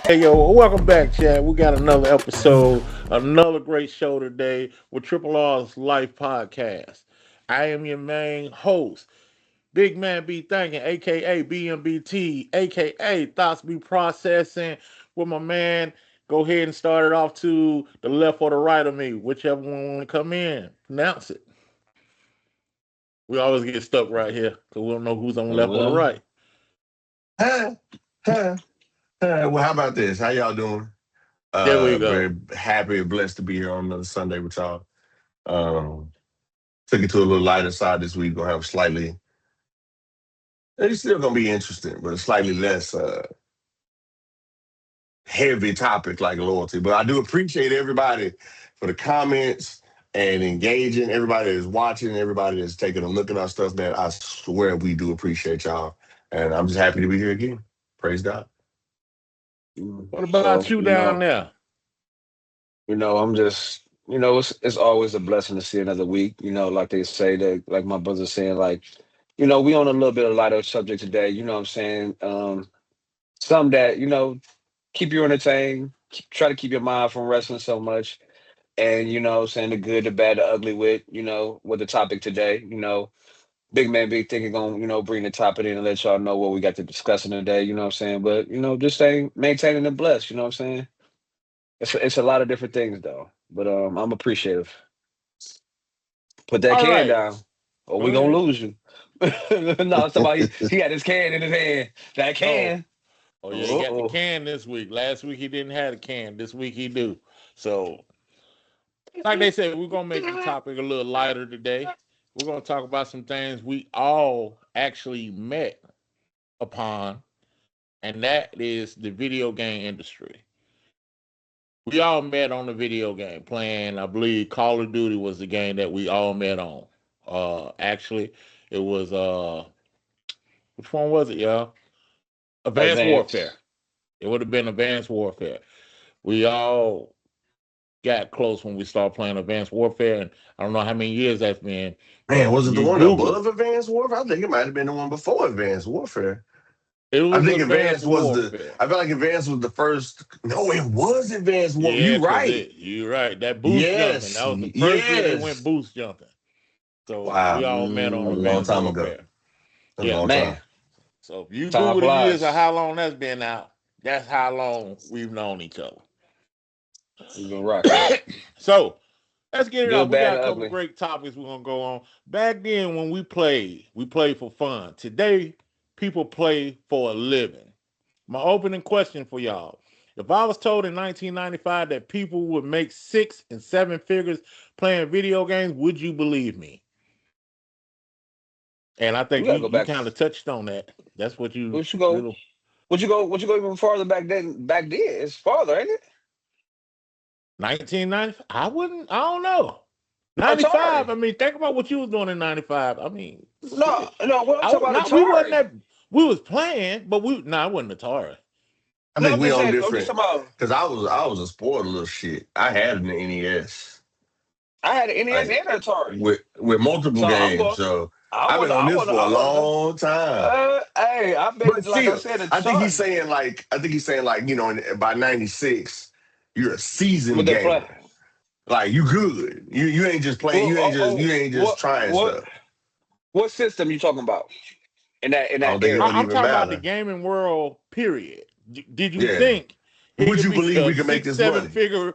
Hey yo, welcome back, Chad. We got another episode, another great show today with Triple R's Life Podcast. I am your main host, Big Man Be Thinking, aka BMBT, aka Thoughts Be Processing. With my man, go ahead and start it off to the left or the right of me, whichever one want to come in. Pronounce it. We always get stuck right here because we don't know who's on the left or the Well, right. huh, huh, well, how about this? How y'all doing? There we go. Very happy and blessed to be here on another Sunday with y'all. Um, Took it to a little lighter side this week. Gonna have slightly, it's still gonna be interesting, but a slightly less heavy topic like loyalty. But I do appreciate everybody for the comments and engaging. Everybody that's watching, everybody that's taking a look at our stuff. Man, I swear we do appreciate y'all, and I'm just happy to be here again. Praise God. What about Well, you down there? I'm just, it's always a blessing to see another week. Like they say that, like my brother's saying, like, we on a little bit of lighter subject today. You know what I'm saying? Some that keep you entertained, try to keep your mind from wrestling so much, and saying the good, the bad, the ugly with the topic today. Big man, big thinking gonna bring the topic in and let y'all know what we got to discuss in the day. You know what I'm saying? But just staying maintaining and blessed. You know what I'm saying? It's a lot of different things though, but I'm appreciative. Put that All can right. down, or Go we gonna ahead. lose you. No, somebody he had his can in his hand. That Oh, can. oh yeah, he got the Oh, can this week. Last week he didn't have a can. This week he do. So, like they said, we're gonna make the topic a little lighter today. We're gonna talk about some things we all actually met upon, and that is the video game industry. We all met on the video game playing. I believe Call of Duty was the game that we all met on. Actually, it was which one was it, y'all? Advanced Warfare. advance. It would have been Advanced Warfare. We all got close when we started playing Advanced Warfare, and I don't know how many years that's been, Man, but was it the you one Google above it. Advanced Warfare? I think it might have been the one before Advanced Warfare. It I was think Advanced Advanced was Warfare. I feel like Advanced was the first. No, it was Advanced Warfare. Yeah, You cause right. it you're right. That boost jumping. Yes, That was the first year they went yes. boost jumping. So we Wow, all met on that was a long Advanced Mm, time ago. Warfare. That was a Yeah. long time. man, So if you time Google the years of flies. how long that's been out, that's how long we've known each other. We've been rocking. So let's get it off. Good, We bad, got and a couple ugly. great topics we're gonna go on. Back then, when we played for fun. Today, people play for a living. My opening question for y'all: if I was told in 1995 that people would make 6 and 7 figures playing video games, would you believe me? And I We think gotta you go you back. kind of touched on that. That's what you Would you go? really Would you go even farther back then? Back then, it's farther, ain't it? 1990. I wouldn't. I don't know. 95. Atari. I mean, think about what you was doing in 95. I mean, No, shit. no. What I'm I talking would about, not. We wasn't Atari. that. We was playing, but we. Nah, I wasn't Atari. I No, think I'm we just on saying. I'm just different talking about. because I was a spoiled little shit. I had an NES I had an NES like and an Atari, with multiple so I'm games. going. So I I've been want. on I this want. for a I want. long time. Hey, I've been But like I still, said, I think he's Atari saying by '96 you're a with seasoned the play. gamer. Like you good. You ain't just playing. Well, You ain't just trying stuff. what system you talking about in I that don't think it would era? I'm even talking about the matter. gaming world. Period. Did you Yeah. think it Would could you be believe a we can make six, this seven money? figure?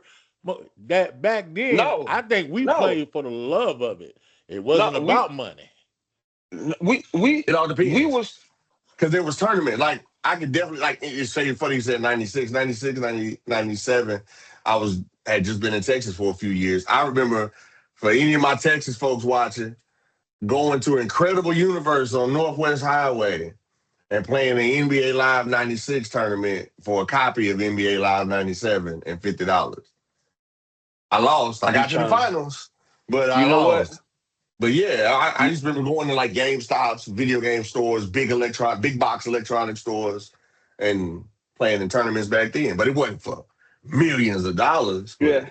That back then, No, I think we no, played for the love of it. It no. wasn't about money. We we It all we depends. was Because there was tournament. Like I could definitely it's say funny you said 96, 96, 90, 97. I had just been in Texas for a few years. I remember for any of my Texas folks watching, going to Incredible Universe on Northwest Highway and playing the NBA Live 96 tournament for a copy of NBA Live 97 and $50. I lost. I I'm got to the trying. finals, but I You know what? lost. But yeah, I You just remember going to like GameStops, video game stores, big box electronic stores, and playing in tournaments back then. But it wasn't for millions of dollars. But yeah.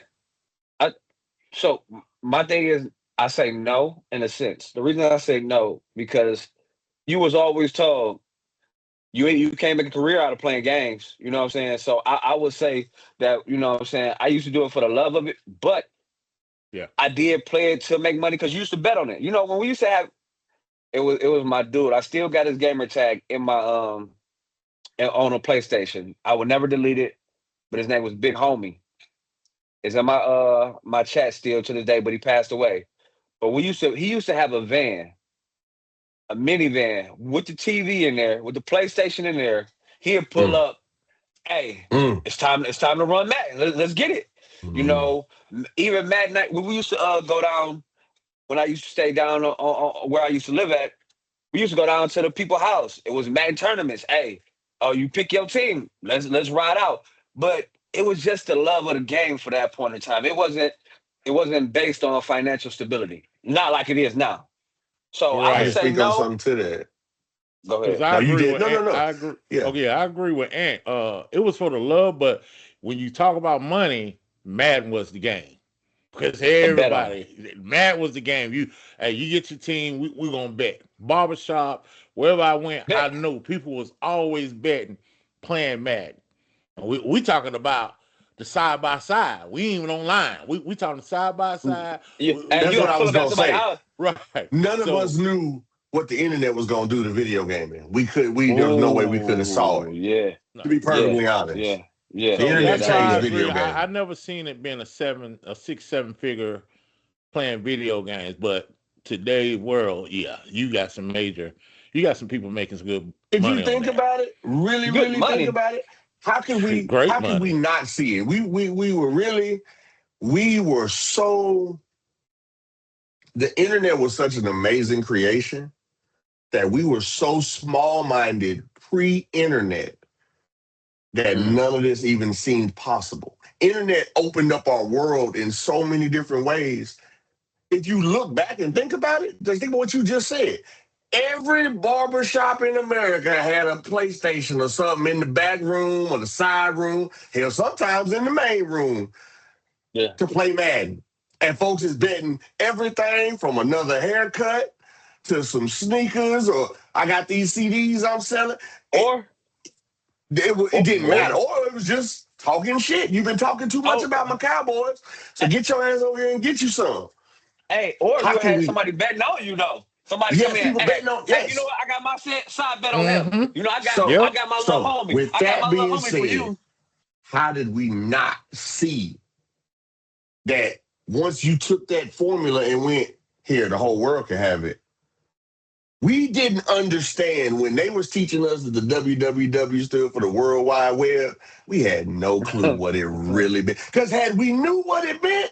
I so my thing is I say no in a sense. The reason I say no because you was always told. You can't make a career out of playing games. You know what I'm saying? So I would say that, you know what I'm saying, I used to do it for the love of it, but Yeah. I did play it to make money because you used to bet on it. You know, when we used to have it was my dude. I still got his gamer tag in my on a PlayStation. I would never delete it, but his name was Big Homie. It's in my chat still to this day, but he passed away. But he used to have a van, a minivan with the TV in there, with the PlayStation in there. He'd pull Mm, up, hey, mm, it's time to run Madden. Let's get it. You mm. know, even Madden night when we used to go down when I used to stay down on where I used to live at, we used to go down to the people house. It was Madden tournaments. Hey, oh, you pick your team. Let's ride out. But it was just the love of the game for that point in time. It wasn't based on financial stability. Not like it is now. So I I would can Right. say speak on no. something to that. Go Because ahead. I No, you agree did. with No, no, Ant. no. I agree. Yeah. Okay, I agree with Ant. It was for the love, but when you talk about money, Madden was the game. Because To bet on. everybody, Madden was the game. Hey, you get your team, we gonna bet. Barbershop, wherever I went, I Bet. know people was always betting, playing Madden. And we talking about the side by side. We ain't even online. We talking side by side. Hey, That's you what gotta I pull was up at gonna somebody's say. house. Right. None of us So, knew what the internet was gonna do to video gaming. There was no way we could have saw Oh, it. yeah. To no. be Yeah. perfectly honest, Yeah. Yeah. the So Yeah. internet that's That why changed I yeah. agree. video I gaming. never seen it being a 6, 7 figure playing video games, but today's world, yeah, you got some people making some good If you money on think that. about it, really, Good really think money. about it, Great how could we money. not see it? We were so the internet was such an amazing creation that we were so small minded pre-internet that Mm. none of this even seemed possible. Internet opened up our world in so many different ways. If you look back and think about it, just think about what you just said. Every barbershop in America had a PlayStation or something in the back room or the side room, hell, sometimes in the main room Yeah. to play Madden. And folks is betting everything from another haircut to some sneakers or I got these CDs I'm selling. It, Or it or didn't matter. or Or it was just talking shit. You've been talking too much oh, about my Cowboys, so get your ass over here and get you some. hey, or How you can had we? somebody betting on you though. Somebody come Yes, in, people hey, betting on, hey, you know yes. what? I got my side bet on him. Mm-hmm. You know, I got So, I Yep. got my little so homie. with I got that my little being homie for said, you. how did we not see that once you took that formula and went, here, the whole world can have it? We didn't understand when they was teaching us that the WWW stood for the World Wide Web. We had no clue what it really meant. Because had we knew what it meant,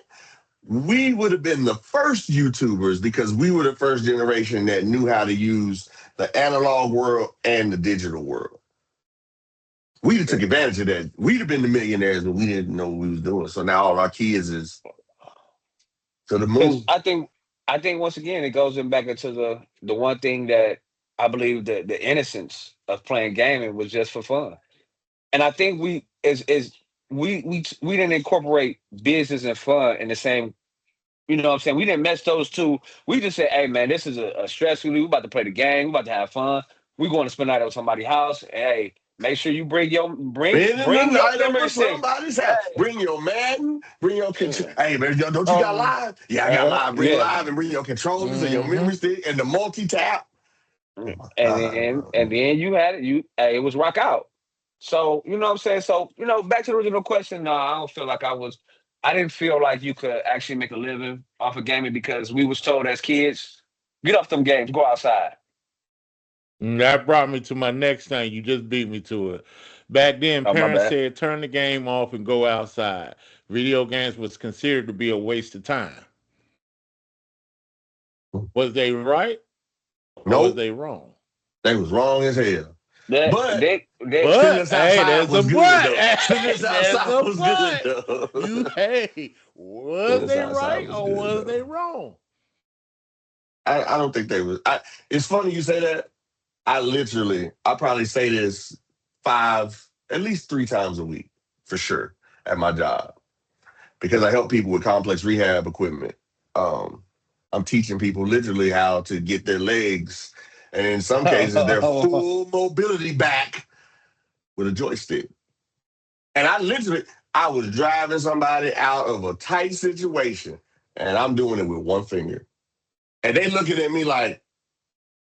we would have been the first YouTubers because we were the first generation that knew how to use the analog world and the digital world. We'd have took advantage of that. We'd have been the millionaires, but we didn't know what we was doing. So now all our kids is to the Because moon. I think once again it goes in back into the one thing that I believe that the innocence of playing gaming was just for fun. And I think we didn't incorporate business and fun in the same. You know what I'm saying? We didn't mess those two. We just said, hey man, this is a stress relief. We about to play the game. We about to have fun. We going to spend the night at somebody's house. Hey, make sure you Spending the bring your night over memory stick. somebody's house. Bring your Madden, bring your control. Hey. Hey, man, don't you got Um. live? Yeah, I got live. Bring Yeah. live and bring your controllers and your Mm-hmm. memory stick and the multi-tap. Oh my And God, then bro. and then you had it. Hey, it was rock out. So you know what I'm saying. So back to the original question. No, I don't feel like I was. I didn't feel like you could actually make a living off of gaming because we was told as kids, get off them games, go outside. That brought me to my next thing. You just beat me to it. Back then, Oh my parents bad. said turn the game off and go outside. Video games was considered to be a waste of time. Was they right or was Nope, they wrong? they was wrong as hell. That But they spending But us hey, outside there's a was good but. though. Spending us Hey, there's outside a was good but. though. Was Spending us they outside right was or good was they though. wrong? I don't think they was. It's funny you say that. I probably say this at least 3 times a week for sure at my job because I help people with complex rehab equipment. Um, I'm teaching people literally how to get their legs And in some cases, they're full mobility back with a joystick. And I was driving somebody out of a tight situation, and I'm doing it with one finger. And they looking at me like,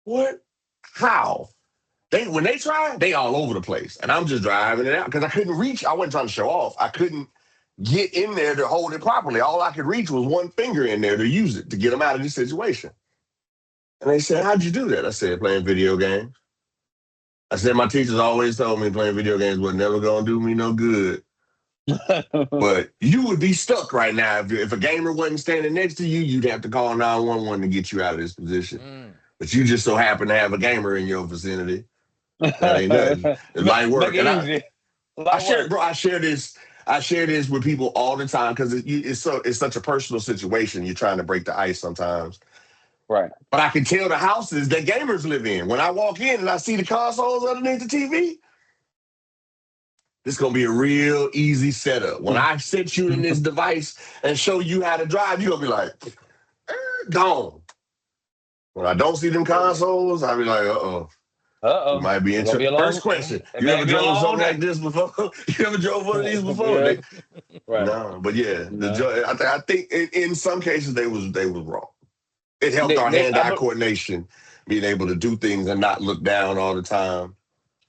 what? How? When they try, they all over the place. And I'm just driving it out because I couldn't reach. I wasn't trying to show off. I couldn't get in there to hold it properly. All I could reach was one finger in there to use it to get them out of this situation. And they said, how'd you do that? I said, playing video games. I said, my teachers always told me playing video games was never going to do me no good. But you would be stuck right now. If a gamer wasn't standing next to you, you'd have to call 911 to get you out of this position. But you just so happen to have a gamer in your vicinity. That ain't nothing. It might work. And I share this with people all the time because it's such a personal situation. You're trying to break the ice sometimes. Right. But I can tell the houses that gamers live in. When I walk in and I see the consoles underneath the TV, this is going to be a real easy setup. When I set you in this device and show you how to drive, you're going to be like, gone. When I don't see them consoles, I'll be like, uh-oh. You might be in trouble. First question. You ever drove something like this before? You ever drove one of these before? Right. No, but yeah, I think in some cases they was wrong. It helped our hand-eye coordination, being able to do things and not look down all the time.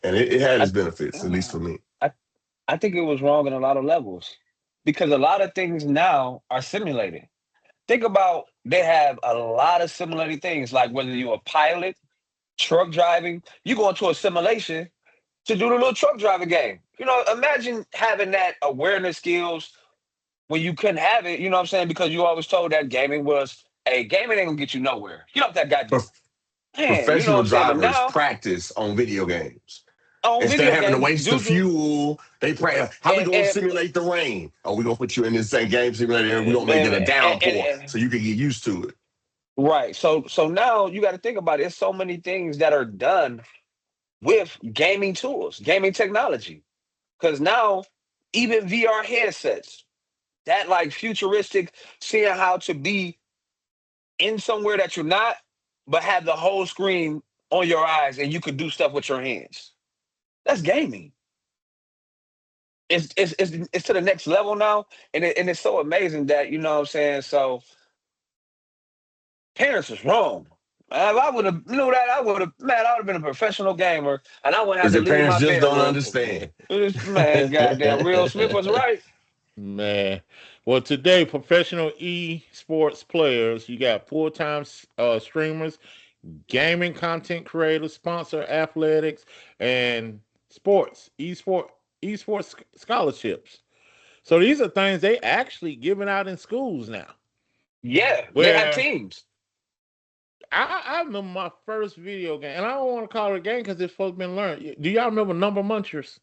And it had its benefits, at least for me. I think it was wrong on a lot of levels because a lot of things now are simulated. Think about they have a lot of simulated things, like whether you're a pilot, truck driving, you go into a simulation to do the little truck driving game. You know, imagine having that awareness skills when you couldn't have it, you know what I'm saying? Because you always told that gaming ain't gonna get you nowhere. You know what that guy did? Professional drivers practice on video games. Instead of having to waste the fuel, they pray. How we gonna simulate the rain? Oh, we're gonna put you in this same game simulator and we're gonna make it a downpour so you can get used to it. Right. So now you got to think about it. There's so many things that are done with gaming tools, gaming technology. Because now even VR headsets, that like futuristic, seeing how to be in somewhere that you're not, but have the whole screen on your eyes and you could do stuff with your hands. That's gaming. It's to the next level now, and it's so amazing that you know what I'm saying. So parents is wrong. If I would have knew that, I would have been a professional gamer, and I wouldn't have to leave parents my just bedroom. don't understand. Man, goddamn, Will Smith was right. Man, well, today professional esports players, you got full-time streamers, gaming content creators, sponsor athletics, and esports scholarships. So these are things they actually giving out in schools now. Yeah, they have teams. I remember my first video game, and I don't want to call it a game because it's supposed to be learned. Do y'all remember Number Munchers?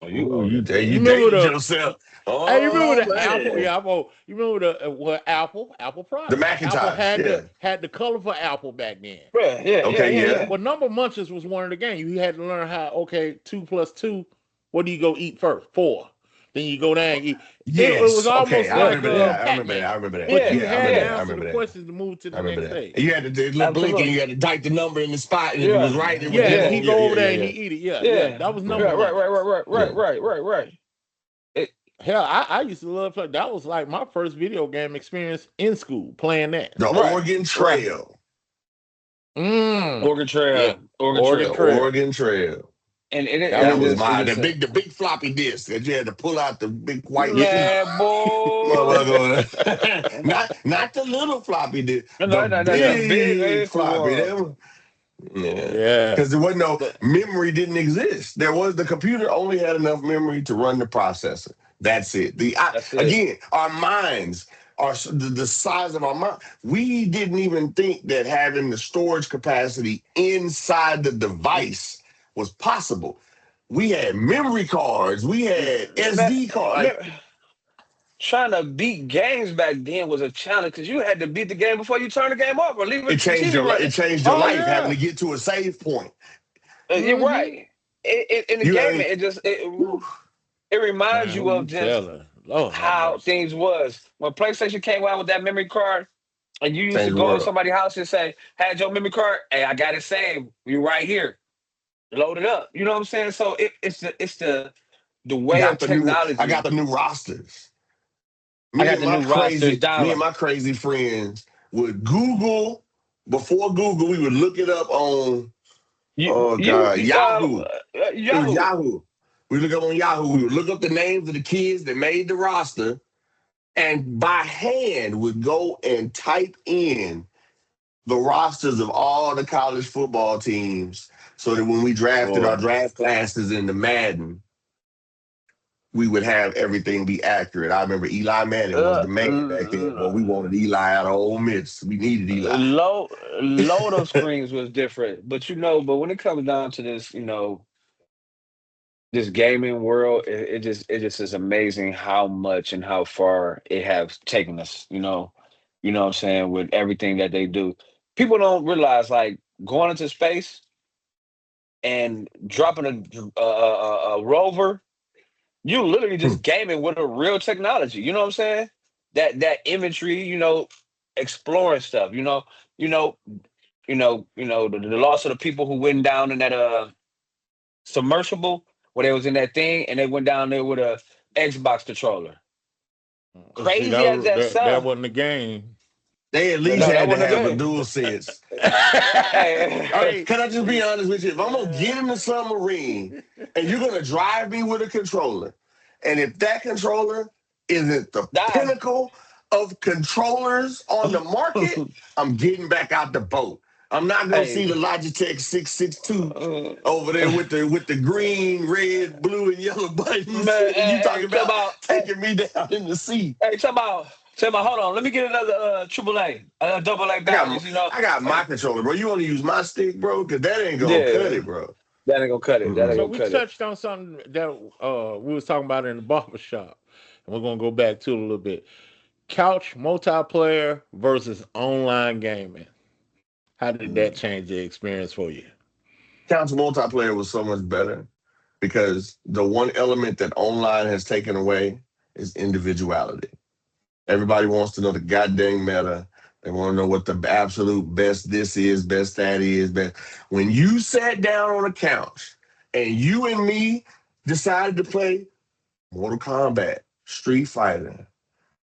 Oh, you dated yourself. Oh, hey, you remember the man. Apple? Yeah, you remember the Apple product? The Macintosh. Apple had the colorful Apple back then. Yeah. Well, Number Munchers was one of the games. You had to learn how. Okay, 2 plus 2. What do you go eat first? 4. Then you go down and eat. Yes. It was almost like I remember that. But you had to answer the questions to move to the next stage. You had to blink and you had to type the number in the spot, and if it was right, it was he go over there and he eat it. Yeah. That was Number Right. Hell, I used to love play. That was like my first video game experience in school, playing that. The Oregon Trail. Oregon Trail. Oregon Trail. And that was the big floppy disk that you had to pull out the big white. Yeah, boy. not the little floppy disk. The big floppy. Yeah. Because there was no memory, didn't exist. The computer only had enough memory to run the processor. That's it. Again, our minds are the size of our mind. We didn't even think that having the storage capacity inside the device was possible. We had memory cards. We had SD cards. Trying to beat games back then was a challenge because you had to beat the game before you turn the game off or leave it. It changed your life having to get to a save point. You're right. In the game, it reminds you of just how things was when PlayStation came out with that memory card. And you used to Change the go to world. somebody's house and say, "Had your memory card? Hey, I got it saved. You right here. Load it up." You know what I'm saying? So it's the way of I got technology. the new rosters. I got the new rosters Me and down. my crazy friends would Google before Google. We would look it up on oh god Yahoo. It was Yahoo. Yahoo. We look up on Yahoo. We would look up the names of the kids that made the roster, and by hand would go and type in the rosters of all the college football teams, so that when we drafted our Boy. draft classes into Madden, we would have everything be accurate. I remember Eli Manning was Uh, the man back then. Well, we l- wanted Eli out of Ole Miss. We needed Eli. low load of screens was different, but but when it comes down to this, this gaming world, it just is amazing how much and how far it has taken us. You know what I'm saying, with everything that they do. People don't realize, like, going into space and dropping a rover. You literally Hmm. just gaming with a real technology. You know what I'm saying? That imagery, exploring stuff. You know, the loss of the people who went down in that submersible where they was in that thing and they went down there with a Xbox controller. But see, Crazy as that that sound. wasn't the game. They at least No, that had to wasn't a have a game. dual sense. Hey, Can I just be honest with you? If I'm gonna get in the submarine and you're gonna drive me with a controller, and if that controller isn't the die. pinnacle of controllers on the market, I'm getting back out the boat. I'm not gonna see the Hey, Logitech 662 uh, over there with the green, red, blue, and yellow buttons. man, And you hey, talking talk about about, hey, taking me down in the sea. hey, talk about. Hold on, let me get another triple A, double A I got batteries. I got my controller, bro. You want to use my stick, bro? Because that ain't gonna cut Yeah, it, bro. that ain't gonna cut it. That ain't So Mm-mm. gonna we cut it. touched on something that we was talking about in the barber shop, and we're gonna go back to it a little bit. Couch multiplayer versus online gaming. How did that change the experience for you? Couch multiplayer was so much better because the one element that online has taken away is individuality. Everybody wants to know the goddamn meta. They want to know what the absolute best this is, best that is. Best. When you sat down on a couch and you and me decided to play Mortal Kombat, Street Fighter,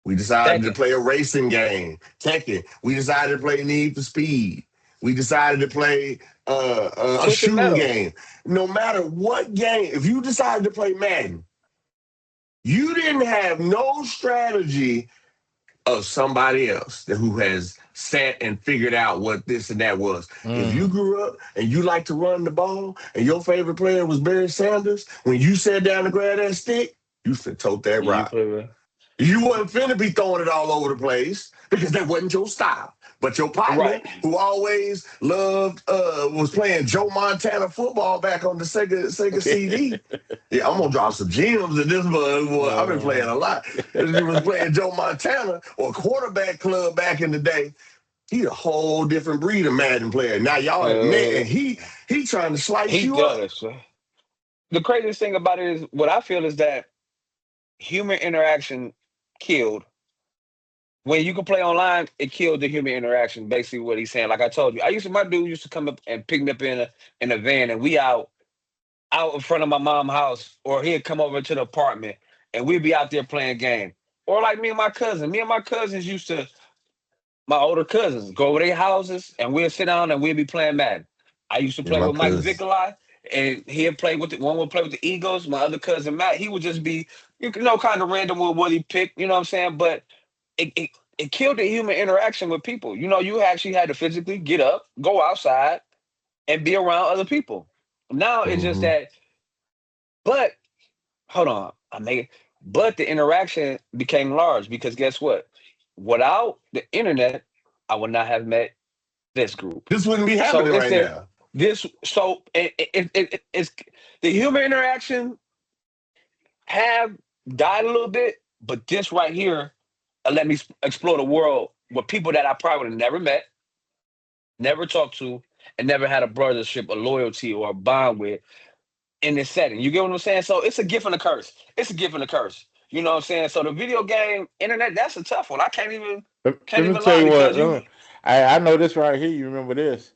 we decided to Taking. play a racing game, Tekken. We decided to play Need for Speed. We decided to play a Twisted shooting metal. game. No matter what game, if you decided to play Madden, you didn't have no strategy of somebody else who has sat and figured out what this and that was. If you Mm. grew up and you like to run the ball and your favorite player was Barry Sanders, when you sat down to grab that stick, you fit tote that You rock. play with. You wasn't finna be throwing it all over the place because that wasn't your style. But your partner, Right. who always loved, was playing Joe Montana football back on the Sega CD. Yeah, I'm gonna drop some gems in this one. Boy, I've been playing Uh, a lot. If you was playing Joe Montana or quarterback club back in the day, he a whole different breed of Madden player. Now y'all have met, Uh, and he trying to slice he you up. does. The craziest thing about it is what I feel is that human interaction killed. When you can play online, it killed the human interaction. Basically, what he's saying. Like I told you, my dude used to come up and pick me up in a van, and we out in front of my mom's house, or he'd come over to the apartment, and we'd be out there playing game. Or like me and my cousin. Me and my cousins used to my older cousins go over their houses, and we'd sit down and we'd be playing Madden. I used to Yeah, play my with Mike cousin. Vicolai, and he'd play with one would play with the Eagles. My other cousin Matt, he would just be, kind of random with what he picked. You know what I'm saying? But it killed the human interaction with people. You actually had to physically get up, go outside, and be around other people. Now it's just Hmm. that. But hold on, I make it. But the interaction became large because guess what? Without the internet, I would not have met this group. This wouldn't be So happening it's right the now. this so it's the human interaction have died a little bit, but this right here let me explore the world with people that I probably would have never met, never talked to, and never had a brothership, a loyalty, or a bond with in this setting. You get what I'm saying? So it's a gift and a curse. It's a gift and a curse. You know what I'm saying? So the video game internet, that's a tough one. I can't even. Can't me even tell lie you what. because you. I know this right here. You remember this?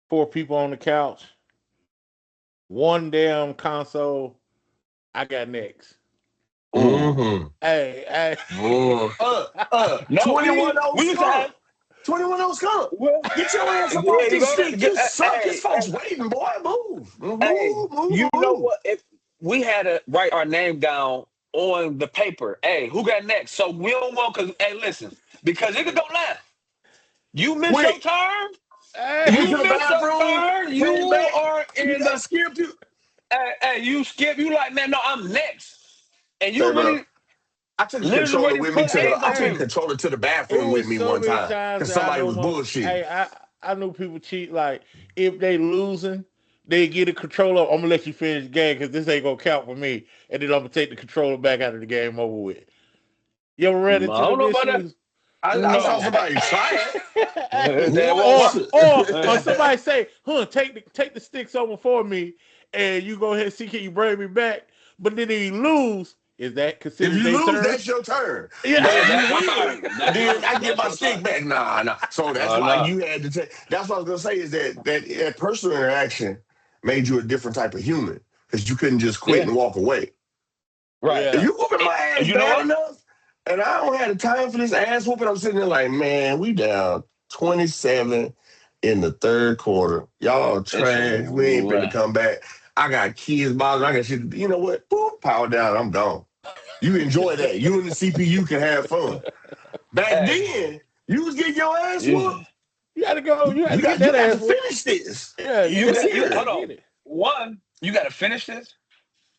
Four people on the couch, one damn console. I got next. Ooh. Mm-hmm. Hey, Oh, No, 21 old we used to skunk. have. 21 old skunk. Well, Get your ass up there off you this go. stick. You suck. His Hey, folks waiting, boy. Move. hey, Move, move, you know move. what? If we had to write our name down on the paper, hey, who got next? So we don't want because hey, listen, because it could go left. You miss your Wait, turn. hey, you went You to the miss your bathroom, turn. You came back, are you in got the. skipped. You You skip. You like man? No, I'm next. And say, you bro. really, I took a literally controller ready to with me put to the. hands I on took a hey. him. controller to the It bathroom with was me so one many time times because that I somebody know, was bullshitting. hey, I knew people cheat. Like if they losing, they get a controller. I'm gonna let you finish the game because this ain't gonna count for me, and then I'm gonna take the controller back out of the game over with. You ever ran I into don't them know about that. issues? I saw No, somebody try it Hey, that or once. was or somebody say, "Huh, take the sticks over for me," and you go ahead and see can you bring me back. But then if you lose, is that If considered you their lose, turn? that's your turn. But Yeah. if you that's my win, turn. then I get That's my your stick turn. back. Nah, nah. So that's Oh why no. you had to take. That's what I was gonna say is that personal interaction made you a different type of human because you couldn't just quit Yeah. and walk away. Right. If Yeah. you whooping my And ass you know bad what? enough, and I don't have the time for this ass whooping, I'm sitting there like, man, we down 27 in the third quarter. Y'all It's trash. We ain't finna right. come back. I got kids bothering. I got shit. You know what? Boop, power down. I'm gone. You enjoy that. You and the CPU can have fun. Back Hey, then, you was getting your ass you, whooped. You had to go. You had to get You that got to ass whooped. finish this. Yeah, you you Let's got got you you hear got to hold it. on. get it. One, you got to finish this.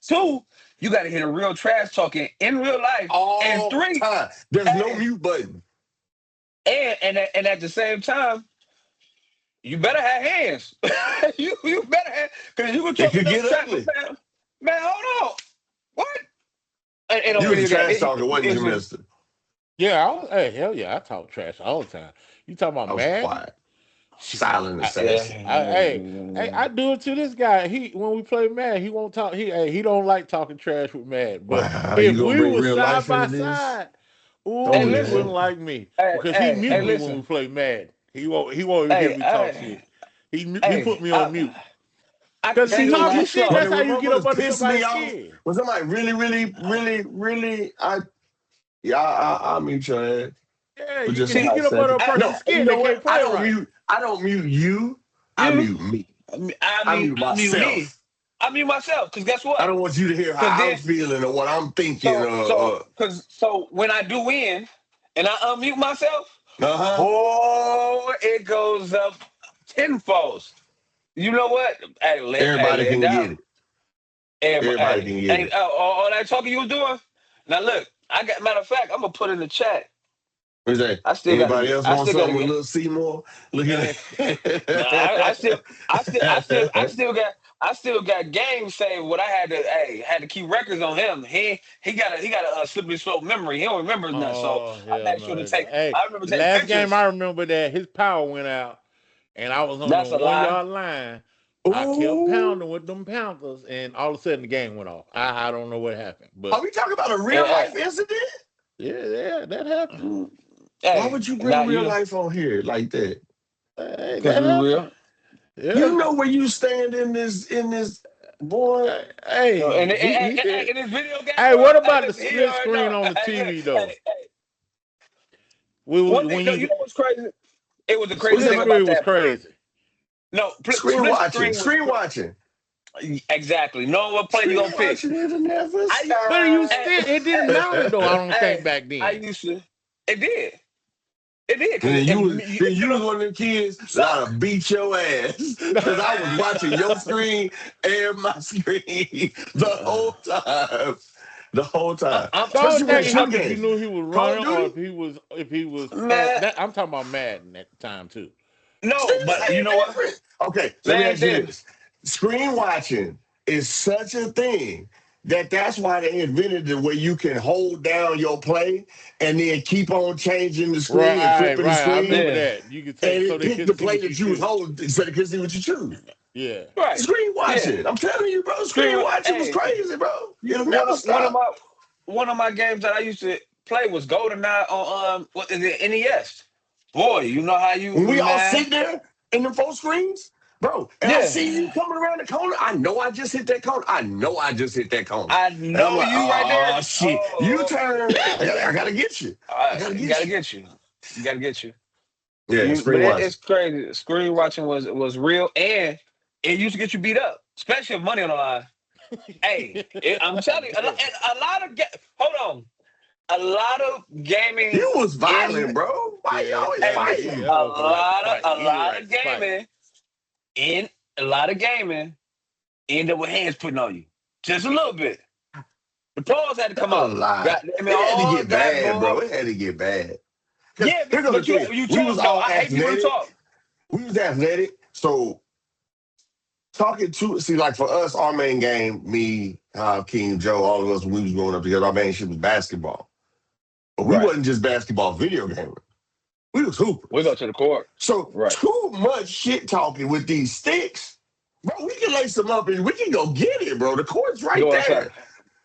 Two, you got to hit a real trash talking in real life. And All three, time. There's no hey, mute button. and at the same time, you better have hands. you better have because you can It talk could enough get trash, but ugly. man, hold on, what? Ain't no You was a video game. trash talker, wasn't you, It's a, mister? Yeah, hey, hell yeah, I talk trash all the time. You talking I about was Madden? quiet. Shoot, Silent I, assassin. I do it to this guy. He when we play Madden, he won't talk. He don't like talking trash with Madden. But Wow, if you gonna we bring were real side life by into this? side, ooh, hey, Don't he do wouldn't listen. that. like me Hey, because he hey, mute hey, me when listen. we play Madden. He won't even hear Hey, me talk hey, shit. He hey, put me on mute I can because I he ain't tell gonna you talking lie. this shit. When slow. That's the how you get up motherfuckers under piss me somebody's off, skin. when somebody yeah, I mute your ass Yeah, for just you a See, get hot up under a second. I, person's No, and you skin, they know what? can't play right. I don't mute you. I you, mute me. I I mean, mute I mute me. myself. I mute myself because guess I what? don't want you to hear Because how I'm then, feeling or what I'm thinking. so when I do win and I unmute myself, Uh-huh. oh, it goes up tenfold. You know what? Hey, Everybody lay it can get down. it. Everybody Hey, can get hey, it. all that talking you was doing. Now look, I got matter of fact, I'm gonna put in the chat. What's that? I still gotta Anybody get. else I want still gotta something with get. Little Seymour? Look Man, Nah, I still, I at still got game saved. What I had to, hey, had to keep records on him. He got a slippery slope memory. He don't remember nothing. So oh I hell made sure no! to take. Hey, I remember the taking last game I pictures. remember that his power went out, and I was on the That's a one lie. yard line. I kept Ooh. pounding with them Panthers, and all of a sudden the game went off. I don't know what happened, Are but we talking about a real Hey, life incident? yeah, that happened. Why hey, would you bring now real you know, life on here like that? Hey, cause that we happened. real. You Yeah. know where you stand in this boy. So, Hey, and, he did. in this video game Hey, what world, hey, about the listen, he split already know. screen on the Hey, TV though? hey. One thing, When no, you you know what's crazy? It was the crazy What's split thing that? about screen was that. crazy. No, Screen split watching. screen was Screen watching. exactly knowing what play you Screen gonna pick. watching it'll never I, But you hey, still, it didn't hey, matter though. I don't think hey, back I then. used to. It did. It did And because then you you was know one of them kids that ought to suck. beat your ass because I was watching your screen and my screen the whole time. The whole time. I'm The only Especially when thing it's it I'm shoot happened if you games. knew he was Call of running or Duty, if he was pass. man. That I'm talking about Madden at the time too. No, still but you same know what? difference. Okay, let me Same ask you thing. this. Screen watching is such a thing that's why they invented the way you can hold down your play and then keep on changing the screen and Right, flipping the right. I screen remember Yeah, that. You could and take so it they picked couldn't the see play what you that you was choose. holding so they could see what you choose. Yeah. right. Screen Yeah, watching. I'm telling you, bro. screen. Screen watching was Hey, crazy, bro. It'll one never of one of stop. my one of my games that I used to play was GoldenEye on what is it, NES. Boy, you know how you When we all man. sit there in the 4 screens, bro, and I see you Yeah. coming around the corner, I know I just hit that corner. I know I just hit that corner. I And I'm know like, you right there. oh, shit. You turn. I got to get you. I got to You get gotta you. get you. You gotta get you. Yeah, But screen watching. it's crazy. Screen watching was real, and it used to get you beat up, especially if money on the line. Hey, I'm telling you, a lot of hold on, a lot of gaming You was violent, in bro. Why you always hey, fighting? listen, that motherfucker like to fight. a He lot like of to fight. gaming in a lot of gaming end up with hands putting on you, just a little bit. The pros had to come Don't out. lie. Got I mean, It had to all get that bad, bro. boy. It had to get bad. Because Yeah, here goes the but thing. you We was talk though. all I hate people to athletic. talk. We was athletic. So talking to see, like for us, our main game, me, King, Joe, all of us, when we was growing up together, our main shit was basketball. But we Right. wasn't just basketball video gaming. We was hoopers. We go to the court. So Right. too much shit talking with these sticks, bro. We can lace them up and we can go get it, bro. The court's right Go there. outside.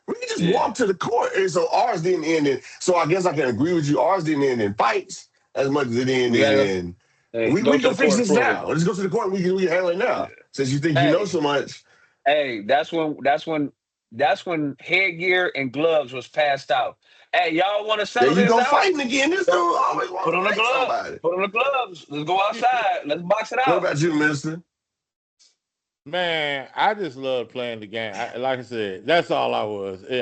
We can just Yeah. walk to the court. And so ours didn't end in. So I guess I can agree with you. Ours didn't end in fights as much as it ended We gotta in. hey, We go to can the fix court this and prove now. it. Let's go to the court and we can handle it now. Since you think you know Hey, so much. hey, that's when headgear and gloves was passed out. Hey, y'all want to There settle you this go out? fighting again. This dude always Put want on to the fight gloves. somebody. Put on the gloves. Let's go outside. Let's box it What out. about you, mister? Man, I just love playing the game. Like I said, that's all I was. I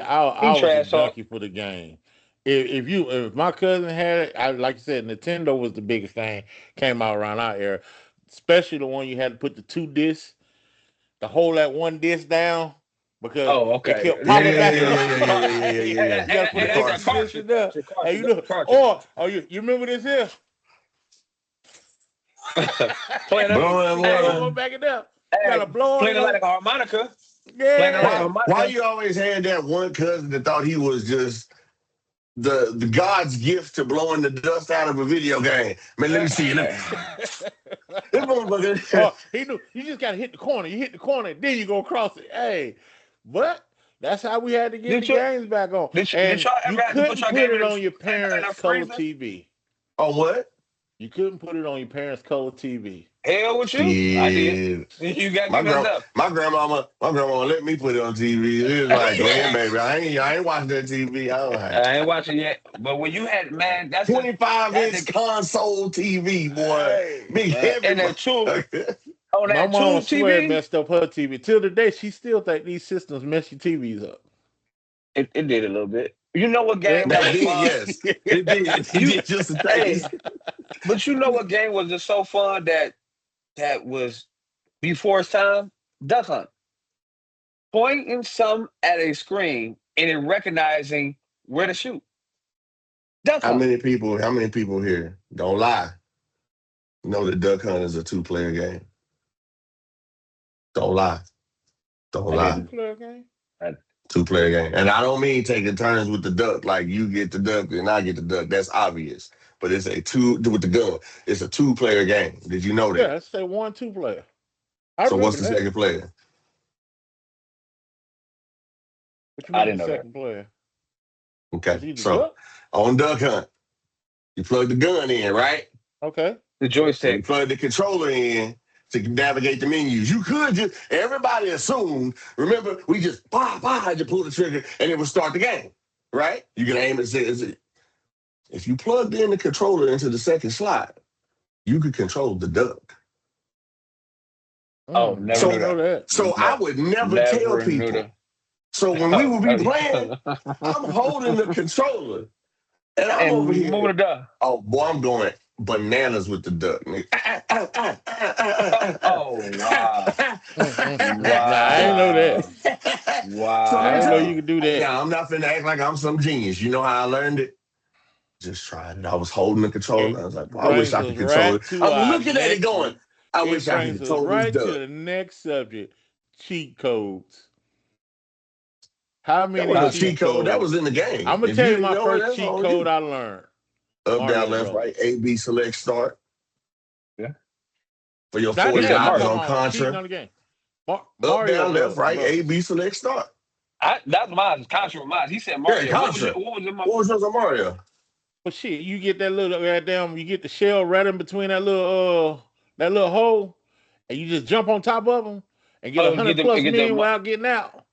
He was a trash talk. junkie for the game. If my cousin had it, like you said, Nintendo was the biggest thing came out around our era, especially the one you had to put the 2 discs to hold that 1 disc down because Oh, it okay. kept Yeah, popping yeah, back yeah, up. yeah, yeah, yeah, yeah, yeah, yeah. You got to put With an the It's a extra cartridge. disc in there. It's a Hey, cartridge. you remember this here? Playing Blowing Hey, water. going back it up. You hey, gotta blow on playing it your like a harmonica. Playing it like a yeah. harmonica. Why you always had that one cousin that thought he was just the God's gift to blowing the dust out of a video game? Man, let me see you. This motherfucker. Oh, he knew you just gotta hit the corner. You hit the corner, then you go across it. Hey, but that's how we had to get the Did you games back on. did And y'all you ever have to put couldn't your put game it in on your the parents' color freezer? TV. Oh, what? You couldn't put it on your parents' color TV. Hell with you. I did. Shit. You got My me messed up. grandmama let me put it on TV. It was like, go ahead, baby. I ain't watching that TV. I don't have I ain't watching yet. But when you had man, that's 25-inch console TV, boy. Hey, Big heavy. and that tube on my that mama tube swear it TV. messed up her TV. Till today, she still think these systems mess your TVs up. It did a little bit. You know what game that Back was then, fun? yes. It did. It You did just a hey, taste. but you know what game was just so fun that was before its time? Duck Hunt. Pointing some at a screen and then recognizing where to shoot. Duck How Hunt. many people here, don't lie, know that Duck Hunt is a 2-player game? Don't lie. Don't I lie. didn't. Two-player game? 2-player game. And I don't mean taking turns with the duck, like you get the duck and I get the duck. That's obvious. But it's a 2 with the gun. It's a 2-player game. Did you know Yeah, that? I say 1-2 player. I So what's remember the that. second player? What you I mean didn't the know that. second player? Okay. Is he the So duck? on Duck Hunt, you plug the gun in, right? Okay. The And you joystick. plug the controller in to navigate the menus. You could just, everybody assumed, remember, we just, just pull the trigger and it would start the game, right? You can aim and say, if you plugged in the controller into the second slot, you could control the duck. Oh, I never So, knew didn't know that. that. so I would never tell Never knew people. that. So when we would be playing, I'm holding the controller and I'm over And moving here. the duck. Oh boy, I'm going bananas with the duck. Nigga. Oh wow. Nah, I ain't know that. So I let me didn't know tell you you. could do that. Now I'm not finna act like I'm some genius. You know how I learned it? Just tried it. I was holding the controller. I was like, I wish Brings I us could control it. right to I'm our looking at it next. going, I It wish I could brings us control this right to duck. the next subject: cheat codes. How That many was a cheat cheat code. That codes? was in the game. I'm gonna If tell you you didn't my know it, first that's cheat on code you. I learned. Up, Mario down, left, Brothers. right, A, B, select, start. Yeah. For your Not $40 that. I'm Mario. talking on about cheating Contra. on the game. Up, Mario down, left, right, A, Brothers. B, select, start. That's mine. Contra with mine. He said Yeah, Mario. Contra. What was it? What was yours on Mario? But shit, you get that little goddamn, you get the shell right in between that little hole, and you just jump on top of them and get Oh, 100 plus get the million without getting out.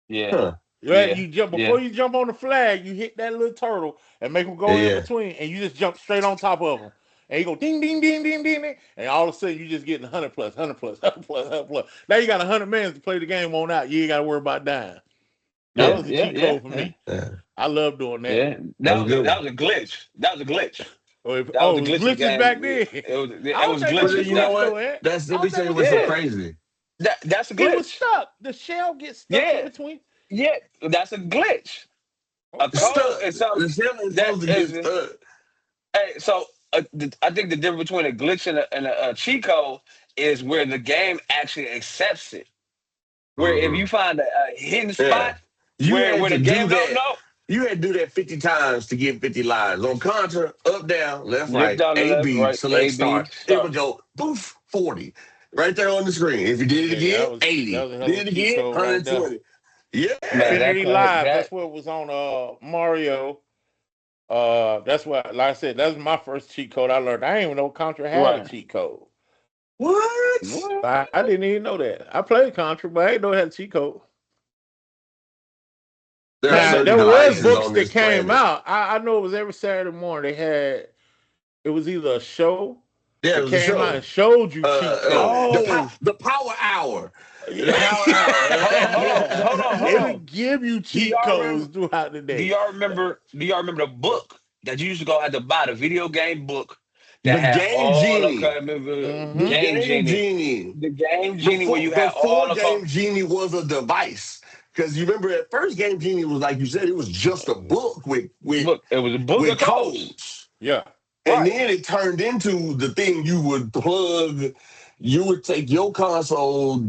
yeah. Huh. Right? Yeah. You jump Yeah. before you jump on the flag, you hit that little turtle and make them go in Yeah. between, and you just jump straight on top of them. And you go ding, ding, ding, ding, ding, ding, and all of a sudden you just getting 100 plus, 100 plus, 100 plus, 100 plus. Now you got 100 minutes to play the game on out. You ain't got to worry about dying. That Yeah. was a Yeah. cheat Yeah. code for me. Yeah. I love doing that. Yeah. That was good. That was a glitch. That was a glitch. Oh, That was a glitch in the glitches game. back then. It I was don't think But that glitches. shit you know worked what? though, Ed. Let I me don't tell you think what's it so Yeah. worked. crazy. That's a It was glitch. stuck. The shell gets stuck in Yeah. between. Yeah. That's a glitch. A Okay. code is The something shell ain't that supposed to is. get stuck. Hey, so I think the difference between a glitch and a cheat code is where the game actually accepts it. Where if Mhm. you find a hidden Yeah. spot You had where to the do game don't that. know, You had to do that 50 times to get 50 lives. On Contra, up, down, left, lift right, down the A, left, B, right, select A B start. It start. would go, boof, 40. Right there on the screen. If you did it Yeah, again, that 80. was a hell of Did a it cheat again, code right there. 120. Yeah. Man, Infinity Live. that That's what was on Mario. That's what, like I said, that's my first cheat code I learned. I didn't even know Contra had a right. cheat code. What? What? I didn't even know that. I played Contra, but I didn't know it had a cheat code. There are Man, Now certain there look, was devices books on that this came planet. out. I know it was every Saturday morning. They had it was either a show Yeah, it that was a came out show. and showed you cheat codes. oh, The Power Hour. The Yeah, Power Hour. yeah. hold It'll on. give you Do cheat y'all codes remember? throughout the day. Do y'all remember the book that you used to go have to buy the video game book The that had Game all the Genie. The Mm-hmm. Game Game Genie, Genie. the Game Genie where you had all Before the Game Genie was a device. Because you remember at first Game Genie was like you said, it was just a book book. It was a book of with codes, codes. Yeah. And right? then it turned into the thing you would plug. You would take your console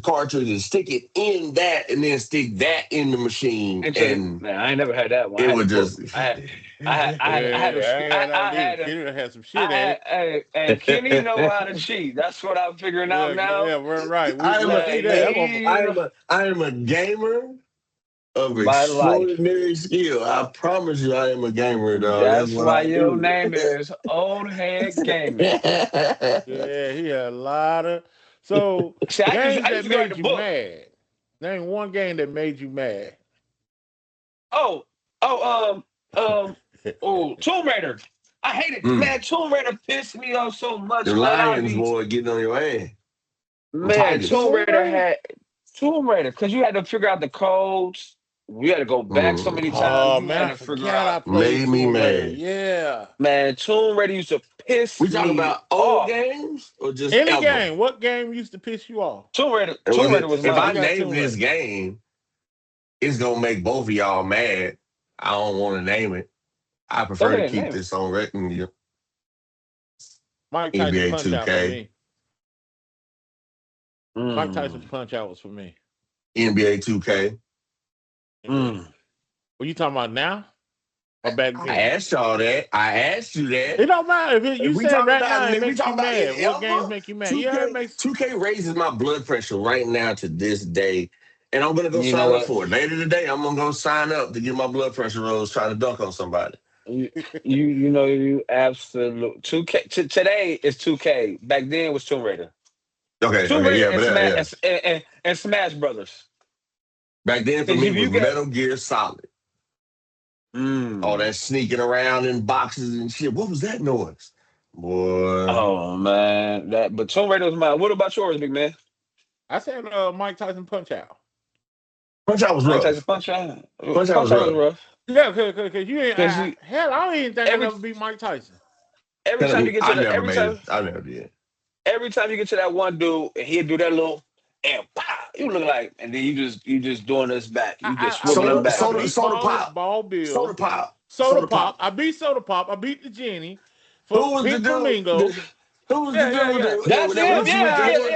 cartridge and stick it in that, and then stick that in the machine, Into and man, I ain't never had that one. I it had the would book. just. I ain't had that one either. I Kenny done had some shit I at had, it. hey, and Kenny know how to cheat. That's what I'm figuring out now. Yeah, we're right. I am We a, see Man, that. he know I am a gamer of my life. extraordinary skill. I promise you, I am a gamer, dog. That's That's what why I your do. name is Old Head Gaming. Yeah, he had a lot of so See, games I used that to go at the made you book. mad. Name one game that made you mad. Oh, Tomb Raider. I hate it, Mm. man. Tomb Raider pissed me off so The much, man. lions, boy, getting on your ass. The Man, tigers. Tomb Raider, because you had to figure out the codes. You had to go back so many times. Oh You man, had I to figure forgot I out. played Made me Tomb Raider. mad. Yeah. Man, Tomb Raider used to piss We talking me about old off. games or just Any ever? game. What game used to piss you off? Tomb Raider was If I We mine. got name Tomb this Raider. game, it's gonna make both of y'all mad. I don't want to name it. I Go prefer to ahead, keep name it. this on record. Mike Tyson NBA Punch Out for 2K, me. Mike Tyson Punch Out was for me. NBA 2K. Mm. What you talking about now? Or back I then? asked y'all that. I asked you that. It don't matter. If you If we said talking right about, now it if we makes you talking about mad. it What games ever, make you mad? Yeah, it 2K, makes 2K raises my blood pressure right now to this day. And I'm gonna go You know sign up what? for it. Later today, I'm gonna go sign up to get my blood pressure rose trying to dunk on somebody. You absolute 2K. Today is 2K. Back then it was Tomb Raider. Tomb Okay, Raider yeah, and but Smash yeah. and Smash Brothers. Back then for Because me if was you get Metal Gear Solid. All that sneaking around in boxes and shit. What was that noise? Boy. oh man, but Tomb Raider was mine. What about yours, big man? I said Mike Tyson Punch Out. Punch Out was Mike Tyson rough. Punch Out. Punch Out was Punch Out was rough. rough. Yeah, cause you ain't Because you hell. I don't even think I every never beat Mike Tyson. time you get to I the never made it. I never did. every time you get to that one dude and he'd do that little and pow, you look like, and then you just doing this back. You just swiveling I back. beat Soda Pop. Ball Soda Bill, Pop. Soda Soda Pop. Pop. I beat Soda Pop. I beat the Genie for Who was the Pink dude? Flamingo. Who was the Yeah, dude yeah. That's him. that went Yeah, to yeah, his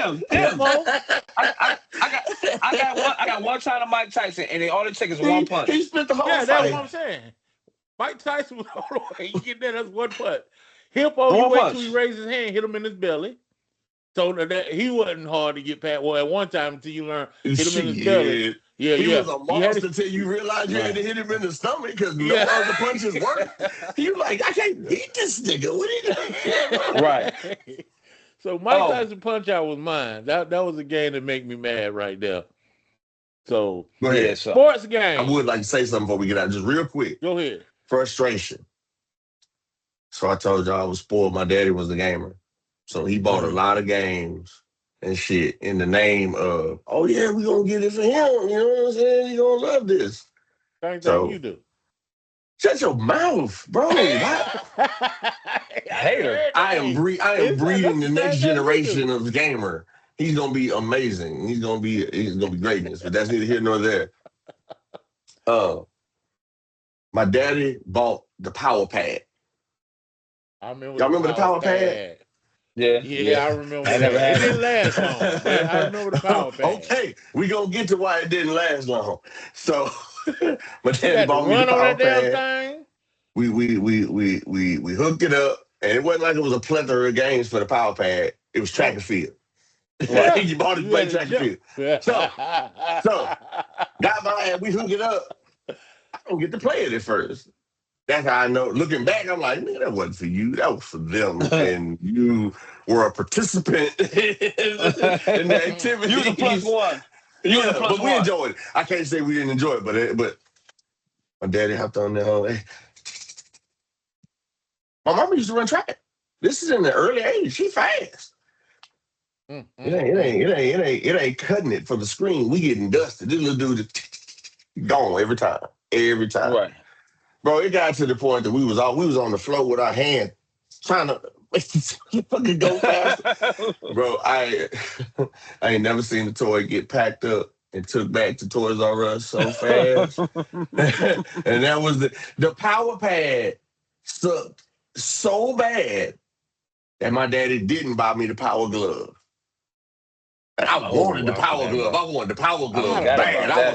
him. Hippo. I got one time to Mike Tyson, and all it takes is one he punch. spent the whole Yeah, that's what fight. I'm saying. Mike Tyson was all the way. You get that? That's one punch. Hippo, you One wait till punch. he raises his hand, hit him in his belly. So he wasn't hard to get past. Well, at one time until you learn hit him in his belly. Shit. Yeah, He yeah. was a monster till you realized you had to hit him in the stomach because no other punches worked. You like, I can't beat this nigga. What are you Right. So Mike Tyson Punch Out was mine. That was a game that make me mad right there. So Go ahead. Yeah, so sports game. I would like to say something before we get out, just real quick. Go ahead. Frustration. So I told y'all I was spoiled. My daddy was a gamer. So he bought a lot of games and shit in the name of, oh yeah, we gonna get it for him. You know what I'm saying? He gonna love this. Same thing you do. Shut your mouth, bro. Hater. I am breeding the next generation of gamer. He's gonna be amazing. He's gonna be greatness, but that's neither here nor there. My daddy bought the Power Pad. I remember. Y'all remember the Power Pad? Yeah, I remember. I never had it. It didn't last long. But I remember the Power Pad. Okay, we gonna get to why it didn't last long. So my daddy bought me the Power Pad. We hooked it up, and it wasn't like it was a plethora of games for the Power Pad. It was track and field. Yeah. You bought it to play track and field. So got my ass, we hooked it up. I don't get to play it at first. That's how I know. Looking back, I'm like, nigga, that wasn't for you. That was for them. And you were a participant in the activity. You was a plus one. Yeah, but we enjoyed it. I can't say we didn't enjoy it, but my daddy hopped on there. My mama used to run track. This is in the early 80s. She fast. It ain't cutting it for the screen. We getting dusted. This little dude is gone every time. Every time. Right. Bro, it got to the point that we was on the floor with our hand trying to fucking go faster. Bro, I ain't never seen a toy get packed up and took back to Toys R Us so fast. And that was the Power Pad sucked so bad that my daddy didn't buy me the Power Glove. And I wanted the Power Glove. I wanted the Power Glove bad. I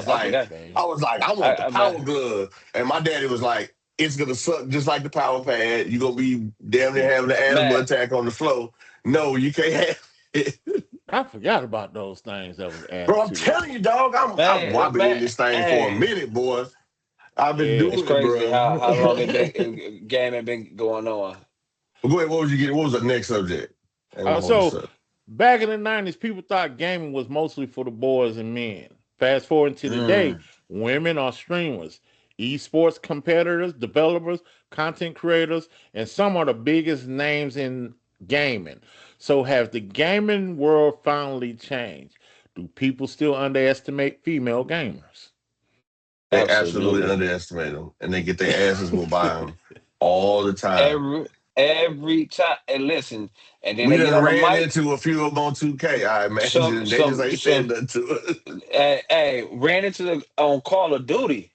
was like, I want the Power Glove. And my daddy was like, it's gonna suck just like the Power Pad. You're gonna be damn near having an animal attack on the floor. No, you can't have it. I forgot about those things that was added. Bro, I'm telling you, dog, I'm wobbling in this thing for a minute, boy. I've been doing it's crazy, bro. How long gaming been going on. Well, go ahead, what was the next subject? So back in the 90s, people thought gaming was mostly for the boys and men. Fast forward to today, women are streamers, esports competitors, developers, content creators, and some are the biggest names in gaming. So has the gaming world finally changed? Do people still underestimate female gamers? They absolutely underestimate them, and they get their asses whooped by them all the time. Every time, and listen, and then we they done ran into a few of them on 2K. I imagine they just ain't said nothing to us. Hey, ran into on Call of Duty.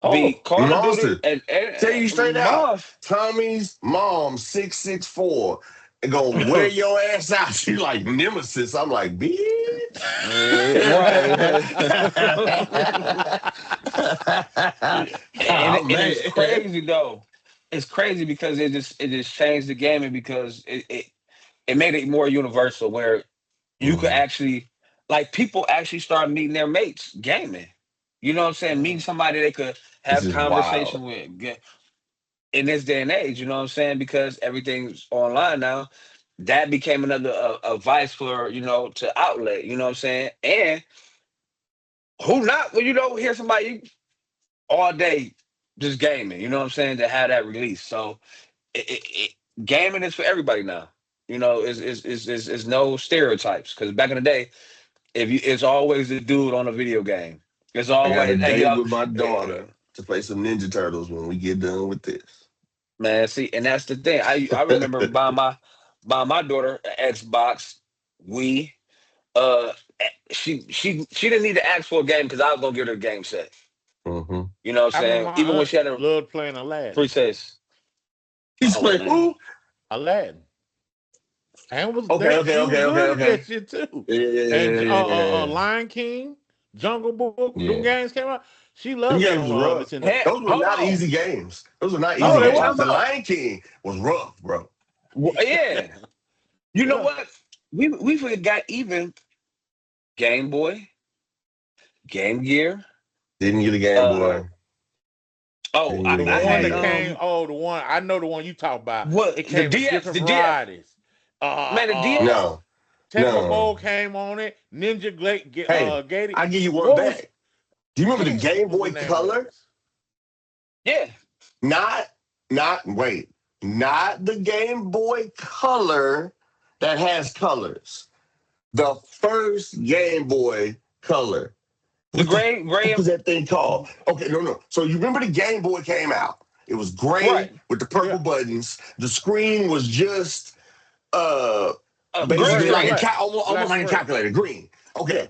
Call of Duty, and tell you straight out, Moth. Tommy's mom 6'4" and gonna wear your ass out. She like Nemesis. I'm like, bitch. And it's crazy though. It's crazy because it just changed the gaming because it made it more universal where you could actually, like, people actually start meeting their mates gaming. You know what I'm saying? Meeting somebody they could have conversation with in this day and age. You know what I'm saying? Because everything's online now. That became another a vice for, to outlet. You know what I'm saying? And who not? Well, hear somebody all day just gaming. You know what I'm saying? To have that release. So gaming is for everybody now. It's no stereotypes. Because back in the day, it's always the dude on a video game. It's always I got a date with my daughter to play some Ninja Turtles when we get done with this. Man, see, and that's the thing. I remember buying my daughter an Xbox, Wii. She didn't need to ask for a game because I was gonna get her a game set. Mm-hmm. You know what I'm saying? Even when she had loved playing Aladdin. Free taste. He's playing who? Aladdin. And was okay. That shit too. Yeah. Lion King, Jungle Book, them games came out. She loved them. Those were not easy games. Those were not easy games. The Lion King was rough, bro. Yeah. You know what? we forgot even Game Boy, Game Gear. Didn't get a Game Uh Boy. oh, Didn't I, get a The I Game one had that Gear. came, the one I know, the one you talk about. what It the came with DS, different the DS, varieties. man, the DS. No, Tecmo no. Bowl came on it. Ninja Hey, Gated. I give you one What was back. Do you remember the damn? Game What was the Boy name of Color? it? Yeah, Not, wait, not the Game Boy Color that has colors. The first Game Boy Color. the What the gray fuck was that thing called? Okay, no. So you remember the Game Boy came out. It was gray right, with the Yeah, purple buttons. The screen was just green basically gray and like screen. black, almost black like and a gray. calculator, green. Yeah. Okay.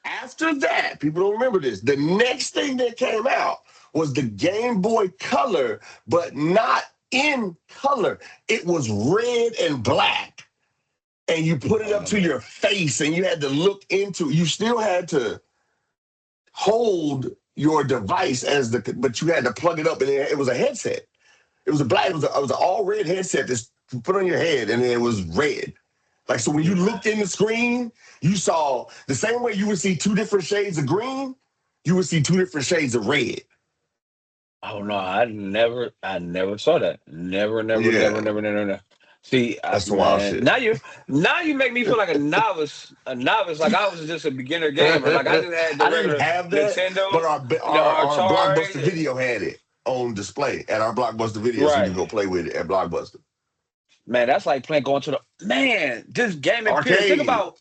After that, people don't remember this. The next thing that came out was the Game Boy Color, but not in color. It was red and black. And you I put it don't up to remember that. your face and you had to look into, you still had to hold your device but you had to plug it up and it was a headset. It was an all red headset that's put on your head and it was red. Like, so when you looked in the screen, you saw the same way you would see two different shades of green, you would see two different shades of red. Oh no, I never saw that. Never, never, never, Yeah, never, never, never. See, that's the wild man, shit. now you make me feel like a novice, like I was just a beginner gamer, like I just had the I didn't regular have that, but Nintendo, our Blockbuster Atari, Video had it on display at our Blockbuster Video, so you right? could go play with it at Blockbuster Man, that's like playing going to the man. This gaming period. Think Arcade. about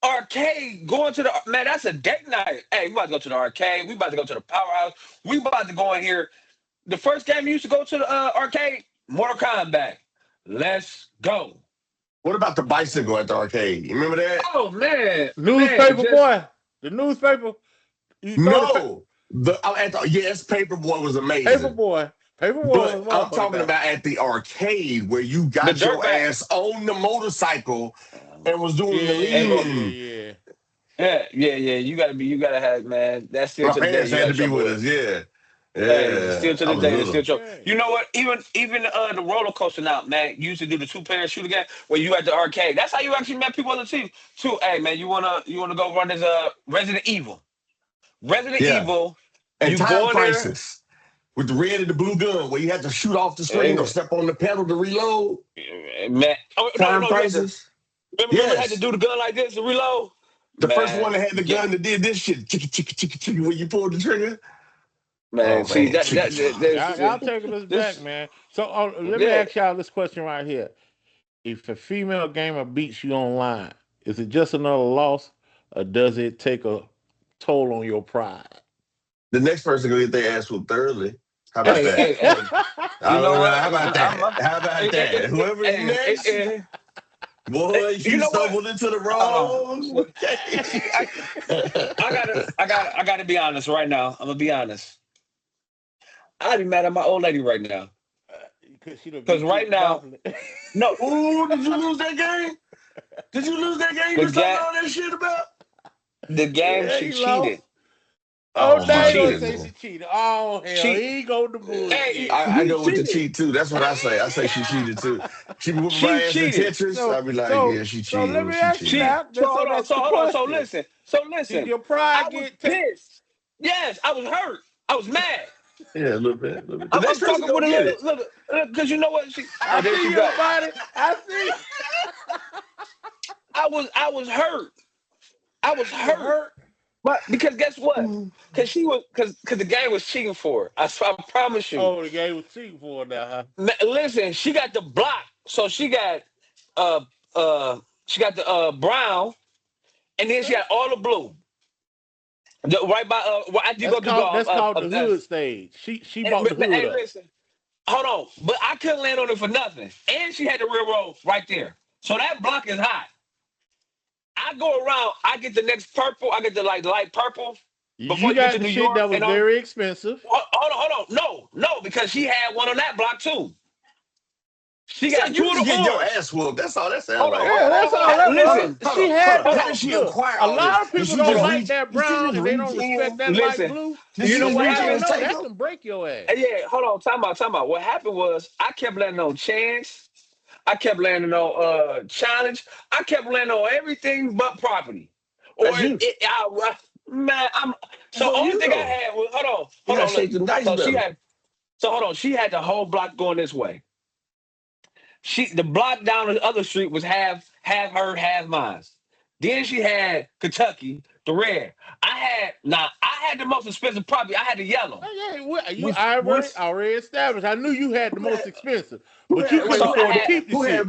arcade going to the man. That's a date night. Hey, we about to go to the arcade. We about to go to the powerhouse. We about to go in here. The first game you used to go to the arcade, Mortal Kombat. Let's go. What about the bicycle at the arcade? You remember that? Oh man, Newspaper just boy. The newspaper. You throw the No, yes, Paperboy was paper amazing. boy. Paper boy But was I'm motherfucking talking thing. about at the arcade where you the got dirt your bag. ass on the motorcycle and was doing the Hey, lean. Yeah. yeah. You gotta have man. That's still My to the day. parents You had gotta to be trouble with with. us. Yeah, Hey, still yeah. to I this was day, it's still little. trouble. Yeah. You know what? Even the roller coaster now, man, used to do the two-player shooter game where you at the arcade. That's how you actually met people on the team too. Hey man, you wanna go run this Resident Evil. Resident Yeah, Evil, and you Time go in there, Crisis with the red and the blue gun where you had to shoot off the screen or eh, step on the pedal to reload. man. Oh no, Time no, you had to Crisis. remember had to Yes, do the gun like this to reload. the first one Man, that had the yeah, gun that did this shit, chicka chicka chicka chicka, when you pulled the trigger. man. Oh See man, that chicka that, that chicka. there's Y'all taking us back, this man. So let me yeah. ask y'all this question right here. If a female gamer beats you online, is it just another loss or does it take a toll on your pride? The next person gonna get their ass whooped thoroughly. How about Hey, that? hey, hey. You know what? How about I'm that? How about that? Whoever's hey, next, boy, you you know what? stumbled into the Hold wrong on. See, cage. I gotta be honest right now. I'm gonna be honest. I'd be mad at my old lady right now. Because she done Cause beat you right at now, Monopoly. no, Ooh, did you lose that game? Did you lose that game you the was talking game, all that shit about? the game, Yeah, she he lost. cheated. Oh, Oh She now my you gonna cheated. say she goodness. cheated. Oh hell, She, he go to hey, bullshit. I he go with the cheated. cheat too. That's what I say. I say she cheated too. She be whooping my She ass in cheated. Tetris. So I'd be like, so yeah, she so let cheated. me She ask you cheated. She. now. So So hold on. that's So the hold on. So question. listen. So Did listen. your I pride was get taken? pissed. Yes, I was hurt. I was mad. Yeah, a little bit, a little bit. The next I'm person talking go with a get it. little, because you know what? Oh, I there see she your go. body. I see. I was hurt. I was You were hurt. hurt. But because guess what? Mm. Because the game was cheating for her. I promise you. Oh, the game was cheating for now, huh? Listen, she got the block, so uh she got the brown, and then she Okay. got all the blue. Right by right after you That's go through called the hood and, stage. She bought the hood hey, up. listen, hold on, but I couldn't land on it for nothing, and she had the railroad right there, so that block is hot. I go around, I get the next purple, I get the like light purple before You you get got to the New shit York, that was and on. very expensive. Hold on, no, because she had one on that block too. She So got two you of just the getting your orange. ass whooped. That's all that sounds Hold on, like. Yeah, that's all that was. listen, Hold She on, hold had on. the hold How did on, she look. acquire A all this? lot of Did people she hold don't just on. like reach? that Did she brown just and they reach don't respect in? that light Listen, blue. Did you she know just what reach in Man, and happened? no, take that them? can break your ass. Yeah, hold on, time out. What happened was I kept letting on chance. I kept landing on challenge. I kept landing on everything but property. Or That's you. man, I'm so So only you thing I know. had was You hold gotta on, look. shake them dice So she better. had hold on, she had the whole block going this way. The block down the other street was half her, half mine. Then she had Kentucky, the red. I had the most expensive property. I had the yellow. Oh, yeah, well, you Which which already established. I knew you had the Who most had expensive, who but you had wait, couldn't so I afford to had keep the shit.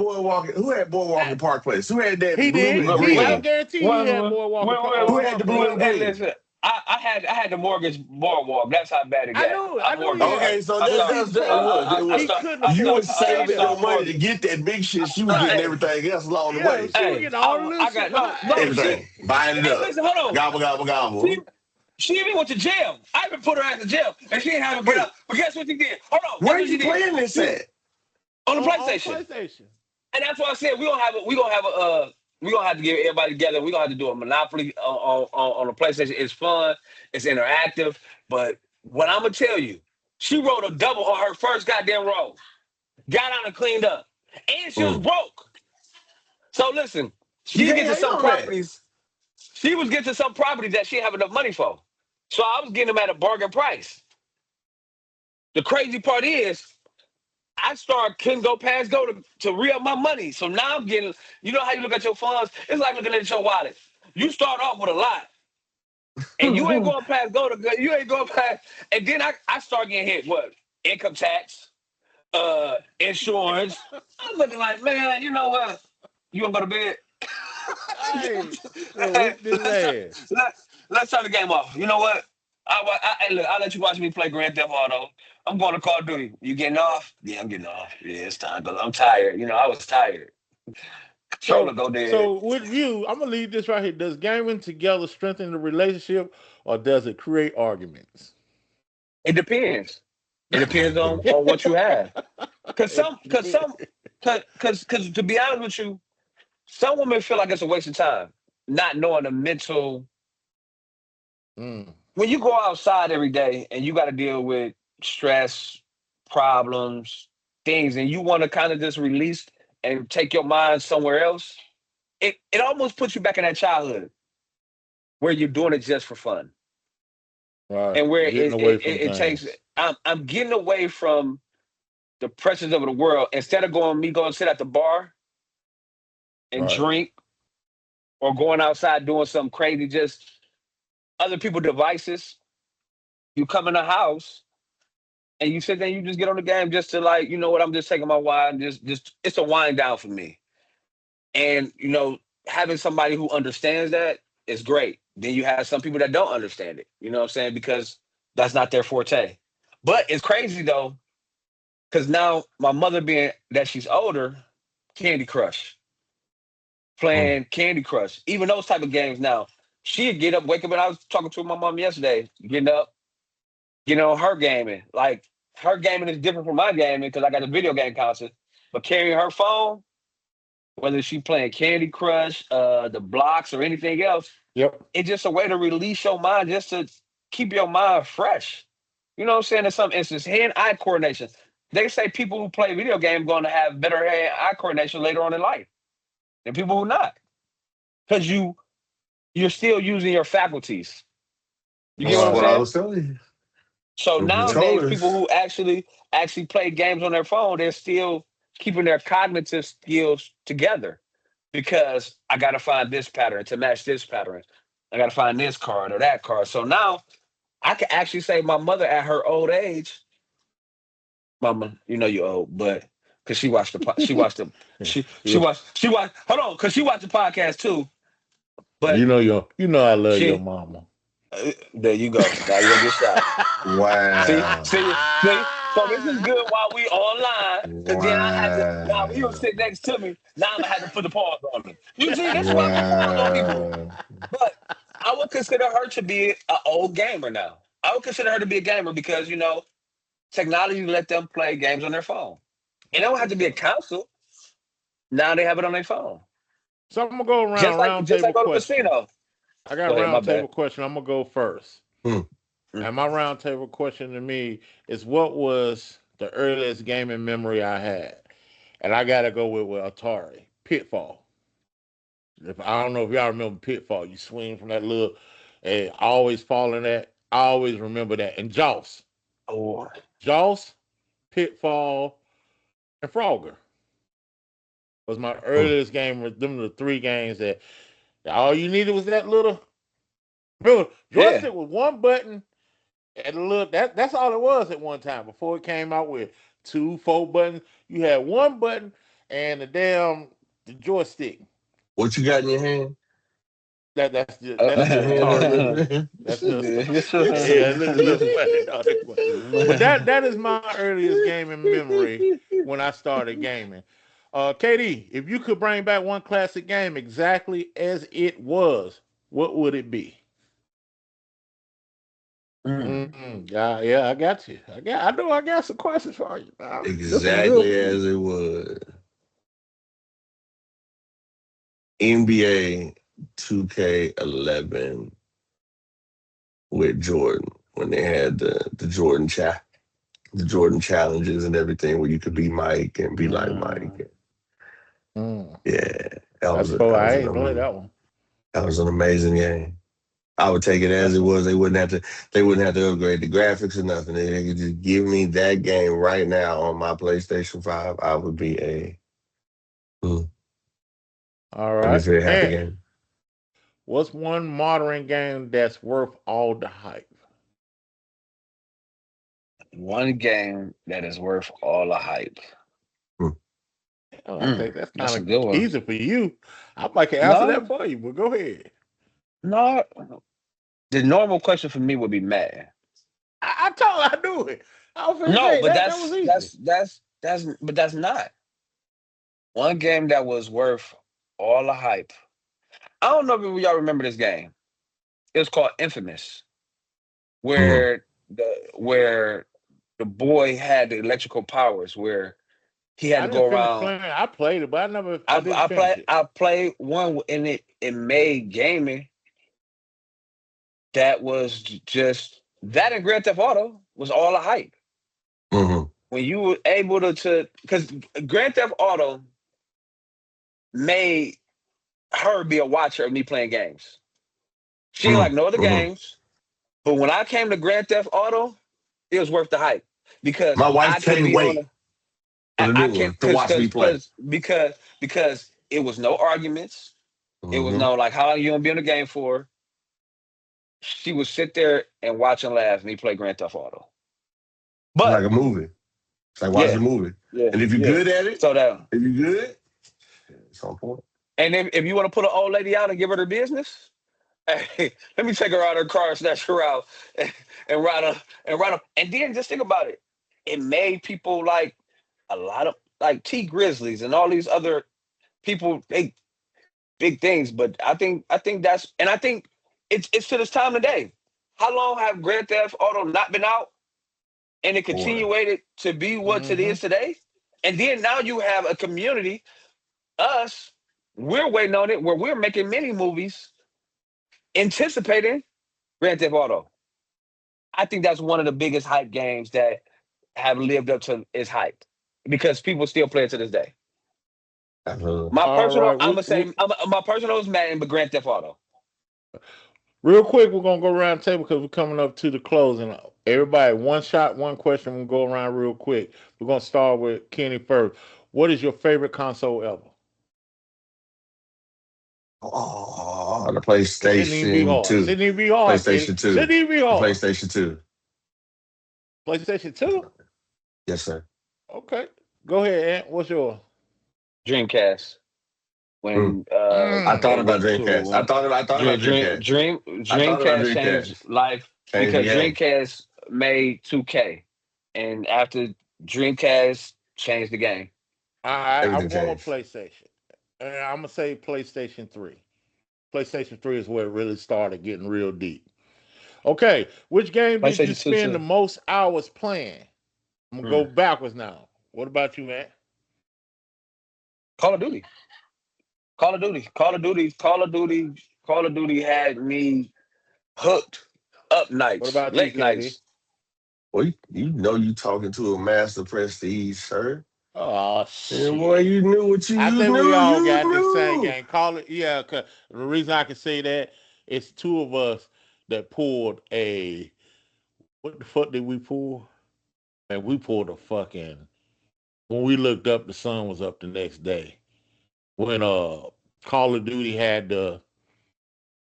Who had I- Boardwalk Park Place? Who had that He blue did. and well, I green? guarantee you he had well, Boy Walker well, well, Who had the well, blue well, and hey, green? listen. I had the mortgage boardwalk. That's how bad it got. I I knew you mortgaged. had Okay, it. so I But start. see, the that problem was was it he was couldn't you afford was to stay saving there. your money to Mortgage. get that big shit. She was getting Hey, everything else along the Yeah, way. she would hey, get all the little I shit. got no. She Everything. Buying it hey, up. listen, hold on. Gobble, gobble, She gobble. she even went to jail. I even put her ass in jail, and she didn't have to get Wait, up. But guess what she did? Hold on. where Guess are what she you did? playing this She at? on the On the PlayStation. PlayStation. And that's why I said we gonna have to get everybody together. We gonna have to do a Monopoly on the PlayStation. It's fun, it's interactive. But what I'm gonna tell you, she wrote a double on her first goddamn roll. Got on and cleaned up, and she was Mm. broke. So listen, You she can't get to hate some on that. properties. She was getting to some properties that she didn't have enough money for. So I was getting them at a bargain price. The crazy part is couldn't go past go to re-up my money. So now I'm getting, you know how you look at your funds? It's like looking at your wallet. You start off with a lot, and you ain't going past go to you ain't going past, and then I start getting hit. What? Income tax, insurance. I'm looking like, man, you know what? You wanna go to bed? Hey, so Hey, whoop this ass. let's turn the game off. You know what? Hey, look, I'll let you watch me play Grand Theft Auto. I'm going to Call of Duty. You getting off? Yeah, I'm getting off. Yeah, it's time. But I'm tired. I was tired. Controller So go dead. so with you, I'm gonna leave this right here. Does gaming together strengthen the relationship or does it create arguments? It depends. It depends on what you have. Cause some, cause some, cause to be honest with you, some women feel like it's a waste of time, not knowing the mental. Mm, When you go outside every day and you got to deal with stress, problems, things, and you want to kind of just release and take your mind somewhere else, it almost puts you back in that childhood where you're doing it just for fun, right. and where Getting it away it, from it, it takes. things. I'm getting away from the pressures of the world instead of going sit at the bar and Right. drink or going outside doing something crazy, just other people devices. You come in the house and you sit there and you just get on the game just to like, you know what, I'm just taking my wine, just it's a wind down for me. And having somebody who understands that is great. Then you have some people that don't understand it, you know what I'm saying? Because that's not their forte. But it's crazy though, because now my mother being that she's older, Candy Crush, Mm. playing Candy Crush, even those type of games now. She'd get up, wake up, and I was talking to my mom yesterday, getting up, her gaming. Like her gaming is different from my gaming because I got a video game console. But carrying her phone, whether she playing Candy Crush, the blocks, or anything else, Yep. it's just a way to release your mind, just to keep your mind fresh. You know what I'm saying? In some instances, hand-eye coordination. They say people who play video games going to have better hand-eye coordination later on in life than people who not, because you're still using your faculties. You get That's what I'm Right. what I saying? was telling you. So The nowadays, people controllers. who actually play games on their phone, they're still keeping their cognitive skills together because I got to find this pattern to match this pattern. I got to find this card or that card. So now I can actually say my mother at her old age, Mama, you know you old, but because You she watched. Hold on, because she watched the podcast too. But you know I love your she, mama. there you go. Now you're gonna get shot. See, Wow. see, see. So this is good while we online, because then I had to. Now he was Wow. sitting next to me. Now I'm gonna have to put the pause on him. You see, this is why I put pause on people. Wow. But I would consider her to be an old gamer now. I would consider her to be a gamer because technology let them play games on their phone. It don't have Okay, to be a console. Now they have it on their phone. so I'm gonna go Just around like round just like table go to questions. casino. I got Go a ahead, my round bad. table question. I'm gonna go first. Hmm. Mm. And my round table question to me is what was the earliest gaming memory I had? and I gotta go with Atari Pitfall. If I don't know if y'all remember Pitfall, you swing from that little, and always falling that. I always remember that. And Oh, Joss, Pitfall, and Frogger was my Mm. earliest game. Them the three games that all you needed was that little. Remember, yeah. joystick with one button and a little. That's all it was at one time before it came out with two, four buttons. You had one button and the joystick. What you got in your hand? That's That's the your hand Atari. there. That's just yeah, it looks a little Right funny. But that is my earliest gaming memory when I started gaming. KD, if you could bring back one classic game exactly as it was, what would it be? Mm. Yeah, yeah, I got you. I know I got some questions for you. Now. This is real exactly for you. as it was. NBA 2K11 with Jordan when they had the Jordan challenges and everything where you could be Mike and be like Mm. Mike. Mm, Yeah, that's cool. I ain't play that one. that was an amazing game. I would take it as That's it a, was. They wouldn't have to upgrade the graphics or nothing. They could just give me that game right now on my PlayStation 5. I would be mm, all I'd be a right. very happy And game. what's one modern game that's worth all the hype? One game that is worth all the hype. Mm. Oh, I think that's That's kind a of good one. easy for you. I might can answer that No, for you, but go ahead. no. The normal question for me would be Madden. I told I knew it. I was gonna No, say but that was easy. but that's not one game that was worth all the hype. I don't know if y'all remember this game. It was called Infamous, Mm. where the boy had the electrical powers, where he had I to didn't go finish around. playing. I played it, but I didn't finish it. I played one, and it made gaming that was just that, and Grand Theft Auto was all the hype. Hmm. When you were able to, because Grand Theft Auto made her be a watcher of me playing games. She ain't like no other Hmm. games, but when I came to Grand Theft Auto, it was worth the hype because My wife I could can't be on wait a, for the I new can one to watch me play. because it was no arguments. It was Hmm. no like how long you gonna be in the game for. She would sit there and watch and laugh me play Grand Theft Auto. It's But like a movie. It's like watching a yeah, movie. yeah, And if you're yeah. good at it, So that if you're good, it's on point. and if you want to put an old lady out and give her the business, hey, let me take her out of her car and snatch her out and ride her. And then just think about it. It made people like a lot of like T Grizzlies and all these other people big things. But I think that's and I think it's to this time today. How long have Grand Theft Auto not been out and it Boy. continued to be what it Hmm is today? And then now you have a community, us, we're waiting on it where we're making mini movies anticipating Grand Theft Auto. I think that's one of the biggest hype games that have lived up to its hype because people still play it to this day. Absolutely. My All personal, right. I'm gonna say, my personal is Madden, but Grand Theft Auto. Real quick, we're gonna go around the table because we're coming up to the closing. Everybody, one shot, one question. We'll go around real quick. We're gonna start with Kenny first. What is your favorite console ever? Oh, the It shouldn't even be PlayStation hard. 2. Shouldn't even be hard, Kenny. PlayStation 2. Shouldn't even be The hard. PlayStation 2. PlayStation 2? Yes, sir. Okay. Go ahead, Ant. What's yours? Dreamcast. Mm. When I thought Mm. about Dreamcast. I thought about Dreamcast. I thought about Dreamcast changed Dreamcast. life Changed the because game. Dreamcast made 2K, and after Dreamcast changed the game. I'm Everything going with changed. PlayStation. And I'm gonna say PlayStation 3. PlayStation 3 is where it really started getting real deep. Okay, which game did you PlayStation 2 spend the too. most hours playing? I'm gonna go Mm. backwards now. What about you, man? Call of Duty. Call of Duty. Call of Duty had me hooked up What nights, about you, late KD? nights. Well, you know you talking to a master prestige, sir. Oh Yeah, boy, shit! you knew what I you think we knew. all You got this same knew. game. Call it, yeah. 'Cause the reason I can say that it's two of us that pulled a. What the fuck did we pull? And we pulled a fucking. When we looked up, the sun was up the next day. When Call of Duty had the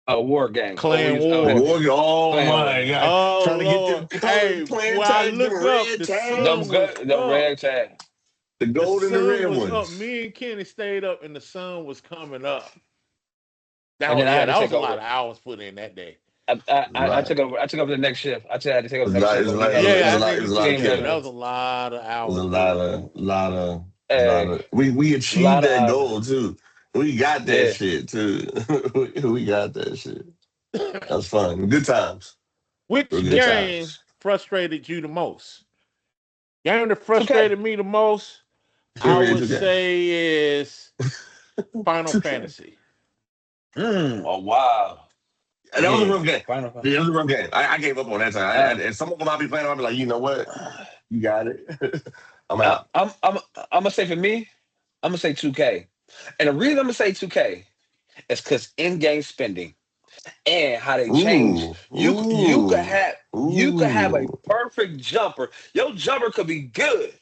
A war game. What we Clan used to Wars. Oh playing with. my God. Oh Trying to get Lord! them colored Hey, playing when I tags, them looked up, red the tags, sun was The up. red tag. the The gold and the sun red was up. ones. Me and Kenny stayed up, and the sun was coming up. And then I had to That was take a lot over. of hours put in that day. I Right. took over. I took over the next shift. I had to take over It's the next like shift it's when we like had Yeah, I it think was you a lot of did team too. killing. That building. was a lot of It was hours put in. a lot Hey, of. We a lot achieved of that goal too. We got that yeah. shit too. We got that shit. That was fun. Good times. Real Which good game times. frustrated you the most? Game that 2K. frustrated me the most, I Period. would 2K. say is Final 2K. Fantasy. Oh wow. That was a Yeah. rough game. Final Fantasy. Yeah, it was a rough game. I gave up on that time. And some of them I'll be playing, I'll be like, you know what? You got it. I'm I, out. I'm gonna say for me, I'm gonna say 2K. And the reason I'm gonna say 2K is because in-game spending and how they change. Ooh, You you could have a ooh. perfect jumper. Your jumper could be good.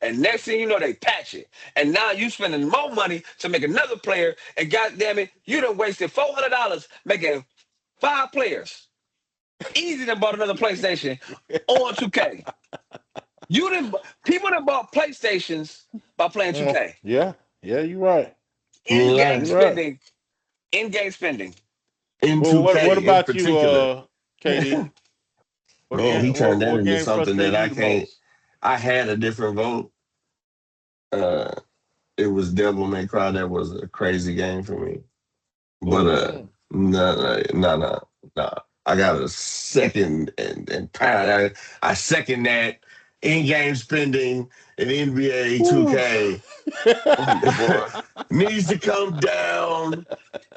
And next thing you know, they patch it. And now you spending more money to make another player. And goddamn it, you done wasted $400 making 5 players. Easy than bought another PlayStation on 2K. You didn't. People that bought PlayStations by playing Mm, 2K. yeah. Yeah, you're right. You ain't In-game lying. You're right. spending. In-game spending. In Well, what 2K in about you, particular. KD? Man, he turned that What into game something that frustrated you I the can't. most? I had a different vote. Uh, it was Devil May Cry. That was a crazy game for me. But Mm. no. I got a second and I second that in-game spending in NBA Ooh. 2K Boy. needs to come down,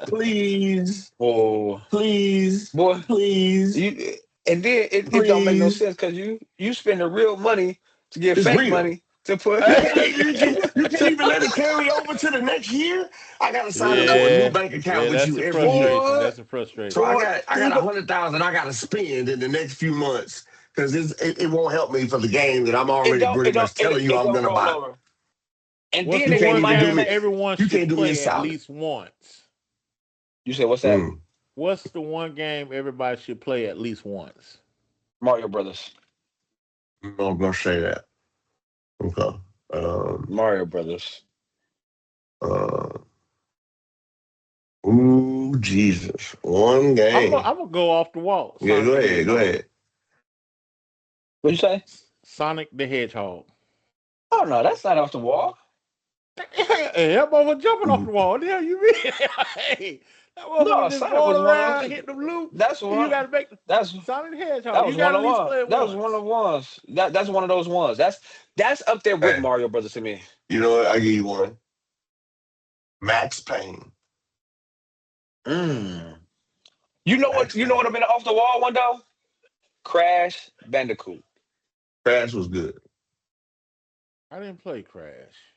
please, Oh, please, boy. please, You and then it don't make no please. sense because you spend the real money to get It's fake real. money to put. You can't let you can't even let it carry over to the next year. I gotta sign up for a new Yeah, bank account yeah, with that's you a every year. frustration. Boy, That's a frustration. So boy, I got 100,000 I gotta spend in the next few months because it won't help me for the game that I'm it already don't pretty it don't much it, telling you it I'm don't gonna roll buy. over. And What's then You the they can't one even finally do game me. make. everyone You should can't do me a play at solid. least once? You say what's that? Mm, What's the one game everybody should play at least once? Mario Brothers. I'm not gonna say that. Okay. Um, Mario Brothers. uh, ooh, Jesus. One game. I'm gonna go off the wall. Yeah, Sonic go the ahead. Go Hedgehog. ahead. What you say? Sonic the Hedgehog. Oh no, that's not off the wall. Hey, that motherfucker jumping off the wall. What the hell you mean? Hey, that motherfucker No, just Sonic going was one of around, them. hitting them loops. That's You one. gotta make That's Sonic the Hedgehog. that You was one gotta of at least one. play it That was one once. of ones. That's one of those ones. That's up there with Hey, Mario Brothers to me. you know what? I give you one. Max Payne. Mm. You know what? Max You know Payne. what have been off the wall one though? Crash Bandicoot. Crash was good. I didn't play Crash.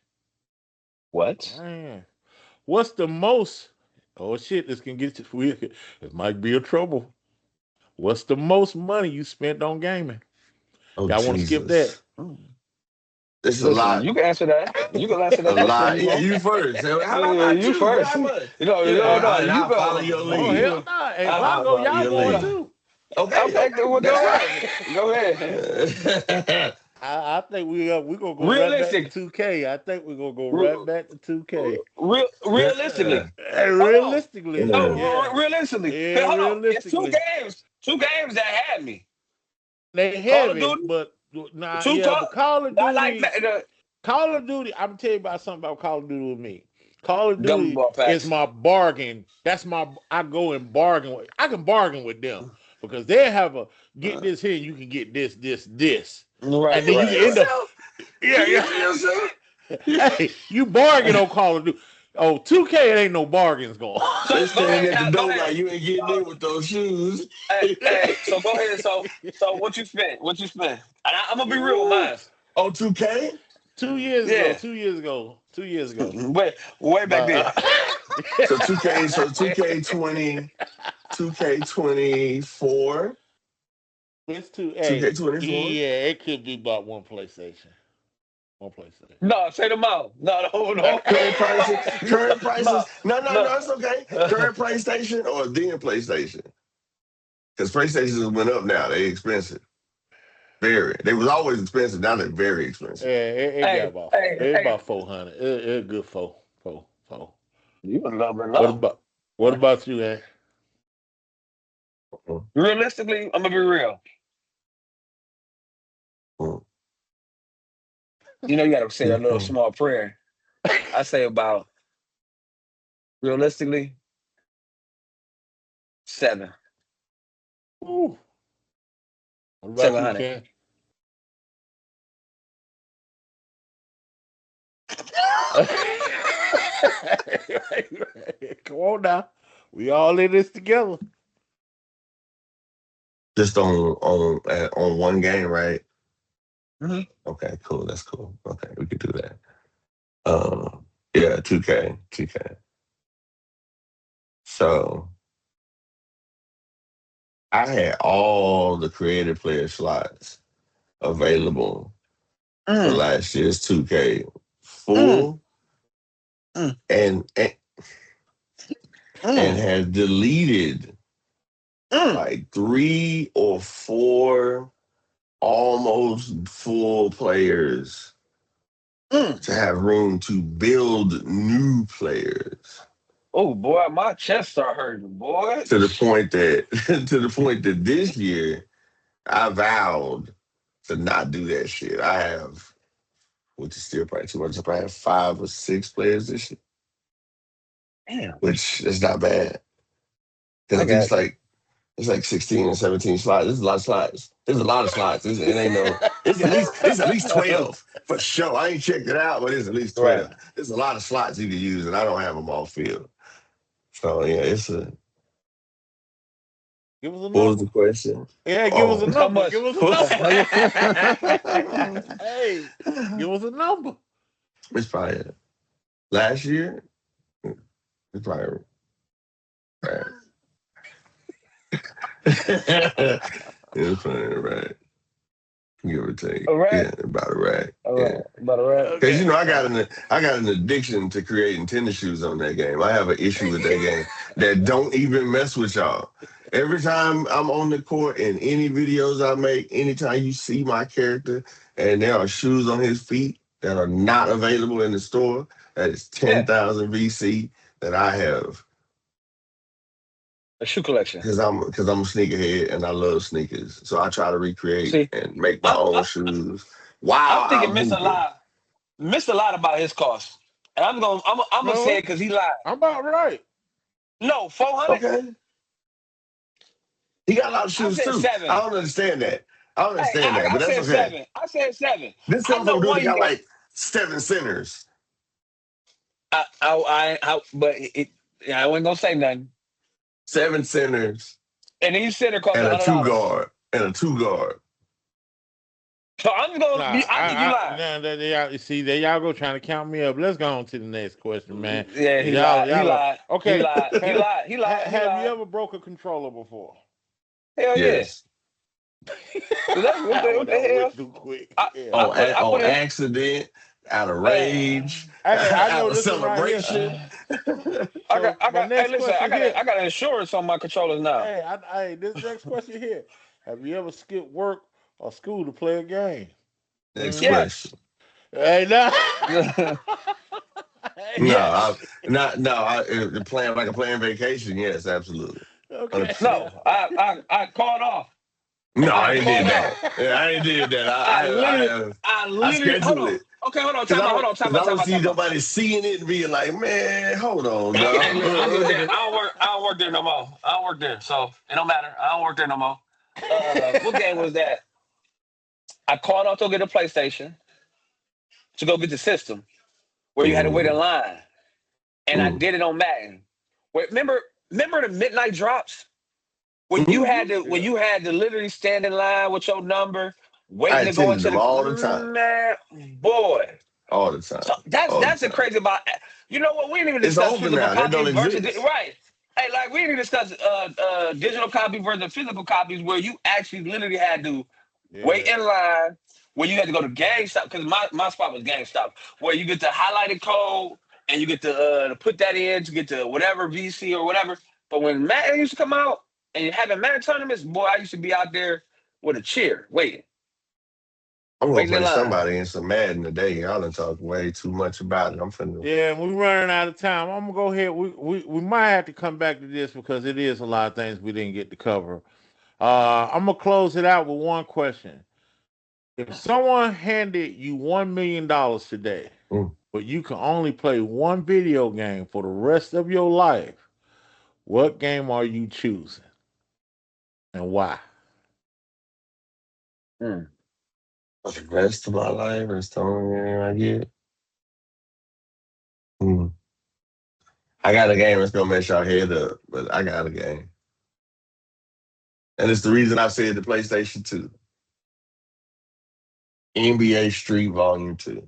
What? Man. What's the most? Oh shit! This can get you. It might be a trouble. What's the most money you spent on gaming? Oh Y'all want to skip that? Jesus. This is a Listen, lot. you can answer that. You can answer A that question if lot. you Yeah, want. you first. How about Yeah, not you you? first. How about No, and you I'll follow go. your Oh lead. hell no! Hey, if I Uh, I'll go, follow y'all your going lead. too. Okay, okay, okay, well, that's go fine. ahead. Go ahead. I think we gonna go right back to Realistic. 2K. I think we're gonna go right Re- back to 2K. realistically. Hey, Hold on. realistically, yeah, Realistically. yeah, Hey, hold on. It's two realistically, games. Two games that had me. they Call have of it, Duty. but nah, Two yeah, call. but Call of Not like Duty, Call of Duty. I'm gonna tell you about something about Call of Duty with me. Call of gummy Duty ball is packs. my bargain. That's my I go and bargain with. I can bargain with them because they have a get this here. You can get this, Right, and then you You right, can see end right. up. yourself? Yeah, You yeah. see yourself? Hey, you bargain on Call of Duty. Oh, 2K, it ain't no bargains going. So They go standing ahead at the now. Go door ahead. like you ain't getting So, in with those shoes. hey. So go ahead. So what you spent? What you spent? And I'm gonna be real with Ooh, mine. Oh, 2K? 2 years ago. Yeah. 2 years ago. 2 years ago. Way back then. But, So 2K20, 2K24, it's too. Hey, 2K24. yeah, it could be about one PlayStation. One PlayStation. No, say them out. No. Current prices, current prices. No, No, it's okay. Current PlayStation or then PlayStation? Because PlayStations went up now. They expensive. Very. They was always expensive. Now they're very expensive. Yeah, it got Hey, about hey, it hey. about 400. It good four. You a little bit What low. about you, man? Realistically, I'm gonna be real. Mm. You know, you gotta say a little small prayer. I say about realistically 7. Ooh. What about you, 700. Ken? Come on now. We all in this together. Just on one game, right? Mhm. Okay, cool. That's cool. Okay, we could do that. Yeah, 2K. So I had all the creative player slots available for Mm, last year's 2K mm, full mm, and mm, had deleted mm, like 3 or 4 almost full players mm. to have room to build new players. Oh boy, my chest start hurting, boy. To the point that this year I vowed to not do that shit. I have, which is still probably too much. I probably have 5 or 6 players this year, Damn, which is not bad. I Because got you. it's like 16 and 17 slots. There's a lot of slots. There's a lot of slots. It ain't no. It's at least 12 for sure. I ain't checked it out, but it's at least Right. 12. There's a lot of slots you can use, and I don't have them all filled. So yeah, it's a. Give us a What was number. the question? Yeah, give us a Oh, How number. much? Give us a number. Hey, give us a number. it's probably last year. It's probably right. It's probably right. Give or take. All right. Yeah, about right. All Yeah. right. About a right. Because Okay. I got an addiction to creating tennis shoes on that game. I have an issue with that game that don't even mess with y'all. Every time I'm on the court in any videos I make, anytime you see my character and there are shoes on his feet that are not available in the store, that is Yeah, 10,000 VC that I have a shoe collection. because I'm a sneakerhead and I love sneakers. So I try to recreate See, and make my I'm, own I'm, shoes I'm while thinking I'm hooping. missed a lot about his cost, and I'm gonna say No, it because he lied. I'm about right. No, 400. Okay. He got a lot of I shoes said too. I 7. don't understand that. I don't Hey, understand that, I but that's said okay. 7. I said 7. This I comes from know a dude that one you got got. like 7 centers. But yeah, I wasn't gonna say nothing. 7 centers And each center cost and a two $100. guard. And a 2 guard. So I'm Nah, gonna. I think you lied. nah, y'all, see, there y'all go trying to count me up. Let's go on to the next question, man. Yeah, he Y'all, lied. He y'all, lied. He okay. lied. He Have, lied. He lied. He have you lied. ever broke a controller before? Hell yeah. Yes. That's what Well, the that hell? went too quick. I, Yeah. I put I On put it. accident, out of rage, Hey, I know out of this one right here. celebration. So my Hey, next listen. question here. I got insurance on my controllers now. This next question here. Have you ever skipped work or school to play a game? Next Mm-hmm. Yes. question. Hey, nah. No, Yes. playing like a playing vacation. Yes, absolutely. Okay. 100%. No. I called off. No, I I done ain't did called that. off. Yeah, I ain't did that. I I literally. Hold scheduled on. it Okay, hold on. because Time out. Hold on. I don't see Time out. nobody seeing it and being like, man, hold on, Hey, look, I'll give it that. dog. I don't work there no more. I don't work there, so it don't matter. I don't work there no more. What game was that? I called off to go get a PlayStation to go get the system where you had to wait in Mm, line, and I mm, did it on Madden. Wait, remember the midnight drops mhm. when Yeah. you had to literally stand in line with your number, I waiting to go attended into them the all the time. man, boy. all the time, So that's all the that's the time. crazy about. You know what? We didn't even It's discuss over physical now. That don't copies versus exist. right. Hey, like we didn't discuss digital copy versus physical copies, where you actually literally had to wait Yeah. in line, where you had to go to GameStop because my spot was GameStop, where you get the highlighted code and you get to put that in to get to whatever VC or whatever. But when Madden used to come out and you having Madden tournaments, boy, I used to be out there with a chair I'm gonna waiting in play line. somebody in some Madden today. Y'all done talk way too much about it. I'm finna. Yeah, we're running out of time. I'm gonna go ahead. We might have to come back to this because it is a lot of things we didn't get to cover. I'm gonna close it out with one question. If someone handed you $1 million today, Mm. but you can only play one video game for the rest of your life, what game are you choosing and why? Mm. For the rest of my life, or something I get. Mm. I got a game that's gonna mess y'all head up, but I got a game, and it's the reason I said the PlayStation 2, NBA Street Volume 2.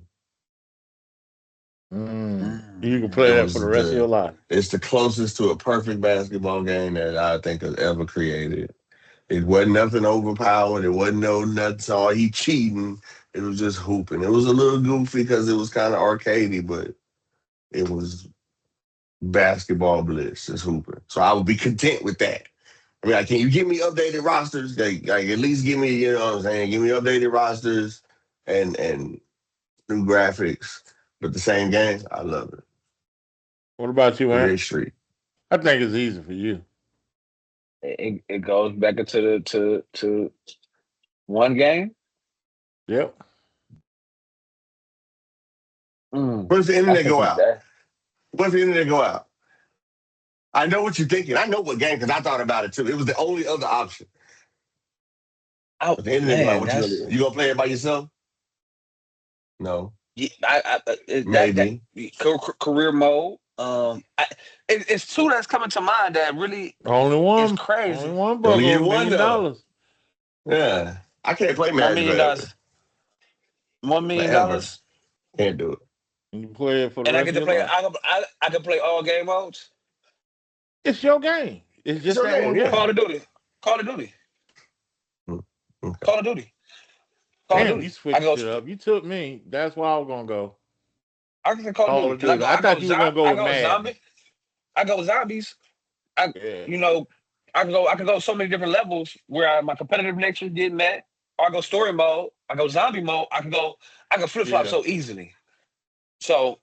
You can It play that for the was rest of your life. it's the closest to a perfect basketball game that I think has ever created. It wasn't nothing overpowered. It wasn't no nuts all he cheating. It was just hooping. It was a little goofy because it was kind of arcadey, but it was basketball blitz, just hooping. So I would be content with that. I mean, like, can you give me updated rosters? Like at least give me, you know what I'm saying? Give me updated rosters and new graphics, but the same game. I love it. What about you, NBA Ant? Street. I think it's easy for you. It goes back into the to one game. Yep. What if the That's internet go tricky. out? What if the internet go out? I know what you're thinking. I know what game because I thought about it too. It was the only other option. Oh But the internet go out. man, What you gonna that's do? You gonna play it by yourself? No, yeah, that maybe. career mode. It's two that's coming to mind that really Only is one. Only crazy. one You only brother, get $1 one million though. dollars. Yeah, I can't play One Madden million forever. dollars, $1 million, Forever, can't do it. And you play it for the and I rest get of to your play. life. I can play all game modes. It's your game. It's It's just your that game, one yeah. game. Call of Duty, Call of Duty, Mm, okay. Call of Duty, Call of Damn, you Duty. I switched go. it up. You took me. That's why I was gonna go. I can say Call of Call Duty of because I Duty. go. I I go. thought you were gonna go I with go Madden. zombie. I go zombies. I Yeah. you know I can go. I can go so many different levels where my competitive nature get met. Or I go story mode. I go zombie mode. I can go. I can flip flop Yeah. so easily. So,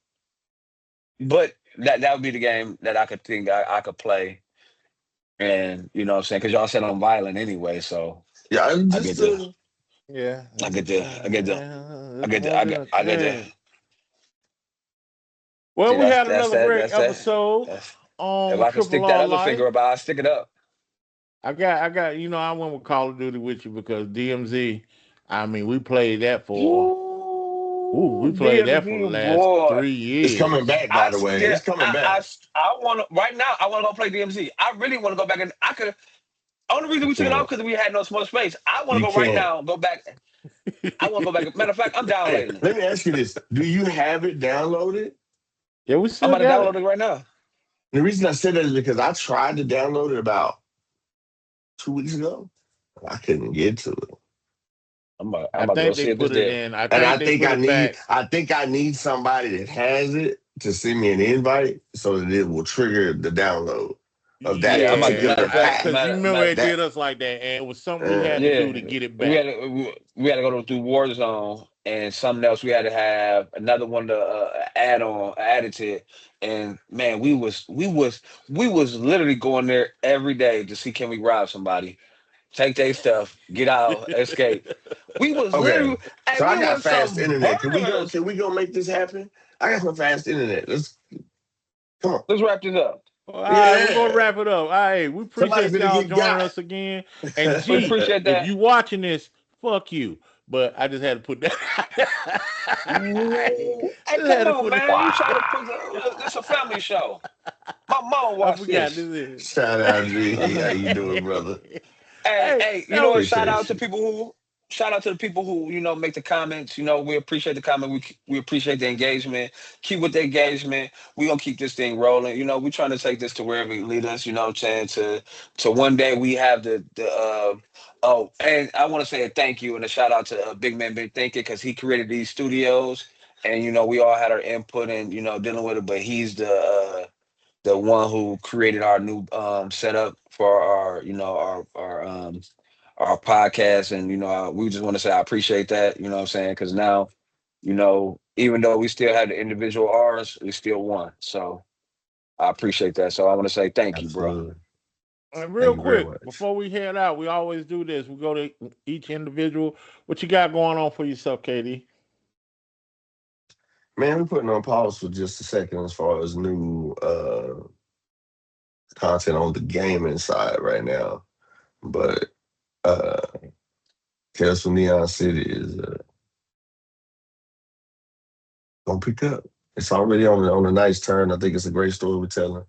but that would be the game that I could think I could play, and you know what I'm saying because y'all said I'm violent anyway, so Yeah, I'm I just get to Yeah. I That's get just to I get to I just get to won't I be get no I get to change. Well, see we had another great that's that episode that's if on I can Triple stick that R other Life. finger up, I stick it up. I went with Call of Duty with you because DMZ, I mean, we Ooh, played that for the DMV last boy. it's coming3 years. back, by the way. It's coming back. I want to right now. I want to go play DMZ. I really want to go back and I could. Only reason You we took it off can't. because we had no small space. I want to You go right can't. now. Go back. I want to go back. Matter of fact, I'm Hey, downloading it. let me ask you this: do you have it downloaded? Yeah, we I'm still about to got download it. it right now. The reason I said that is because I tried to download it about 2 weeks ago. I couldn't get to it. I'm I about to go think they see if it's put it there. in. I And think they put it back. I think I need somebody that has it to send me an invite so that it will trigger the download of that Yeah, I'm about to. Matter particular of fact, pack. Because you remember matter they That did us like that, and it was something we had to uh, do to yeah, get it we had back. to, we had to go through Warzone and something else. We had to have another one to add on, added to it. And man, we was literally going there every day to see can we rob somebody, take their stuff, get out, escape. We was okay. literally, hey, So I we got was fast some internet. Can we go? burners. Can we go make this happen? I got some fast internet. Let's come on. Let's wrap this up. All right, we're gonna Yeah. wrap it up. All right, we Somebody's appreciate gonna y'all get joining got. us again. And We G, appreciate if that. you watching this, fuck you. But I just had to put that. Ooh. Hey, Just come had to on, put man! You it. trying to put this a family show? My mom I watch forgot this. this is. Shout out G. How you doing, brother? Hey, Hey, hey, you that know was what? Shout Appreciate out to you. people shout out to the people who make the comments. We appreciate the comment. We appreciate the engagement. Keep with the engagement. We gonna keep this thing rolling. We trying to take this to wherever it lead us. You know what I'm saying? To one day we have the oh, and I want to say a thank you and a shout out to Big Man Big Thinking, because he created these studios, and we all had our input and dealing with it, but he's the one who created our new setup for our our podcast. And we just want to say I appreciate that, what I'm saying, because now even though we still have the individual R's, we still won. So I appreciate that. So I want to say thank you, bro. Absolutely. And Thank real you very quick, much. before we head out, we always do this. We go to each individual. What you got going on for yourself, KD? Man, we're putting on pause for just a second as far as new content on the gaming side right now. But uh Tales from Neon City is gonna pick up. It's already on a nice turn. I think it's a great story we're telling.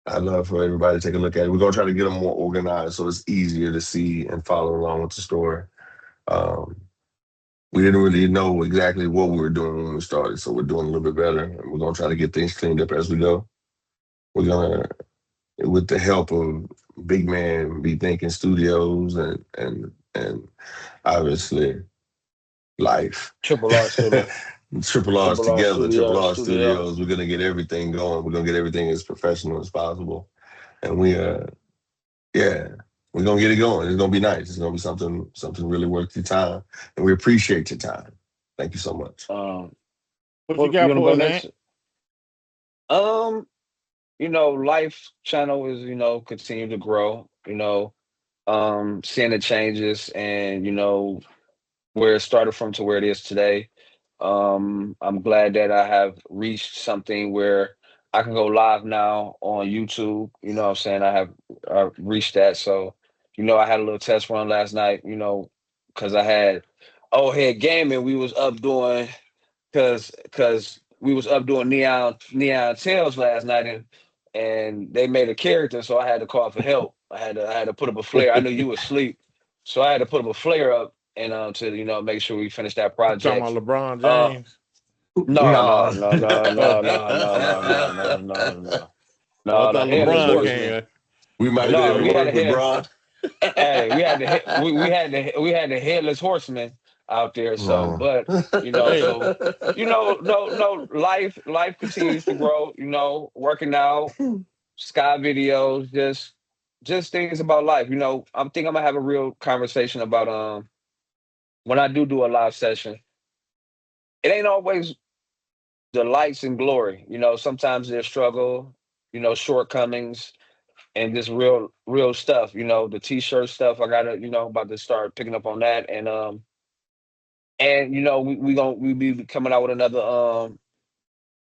I'd love for everybody to take a look at it. We're gonna try to get them more organized so it's easier to see and follow along with the story. Um, we didn't really know exactly what we were doing when we started, so we're doing a little bit better. And we're gonna try to get things cleaned up as we go. We're gonna, with the help of Big Man Be Thinking Studios and obviously Life. Triple R Studio. Triple R's Triple R together, Triple Studio. R Studios. We're gonna get everything going. We're gonna get everything as professional as possible. And yeah, we're gonna get it going. It's gonna be nice. It's gonna be something really worth your time. And we appreciate your time. Thank you so much. What you You got want to for go us, next? Ant? Life channel is, continue to grow, seeing the changes and, where it started from to where it is today. I'm glad that I have reached something where I can go live now on YouTube. What I'm saying? I've reached that. So, I had a little test run last night, because I had old head gaming. We was up doing because we was up doing Neon Tales last night, and they made a character, so I had to call for help. I had to put up a flare. I knew you was asleep, so I had to put up a flare up and to make sure we finish that You talking about project. LeBron Uh James? no no No. no no no no Oh, no no no no no I no, the thought headless LeBron horseman. came. We might have been No, able to we had a work with head. Bron. Hey, we had the headless horseman out there. So, No. but Hey, so no, life continues to grow. Working out, sky videos, just things about life. I'm thinking I'm gonna have a real conversation about when I do a live session. It ain't always the lights and glory. Sometimes there's struggle, shortcomings, and just real stuff. The t-shirt stuff. I gotta, about to start picking up on that, and we be coming out with another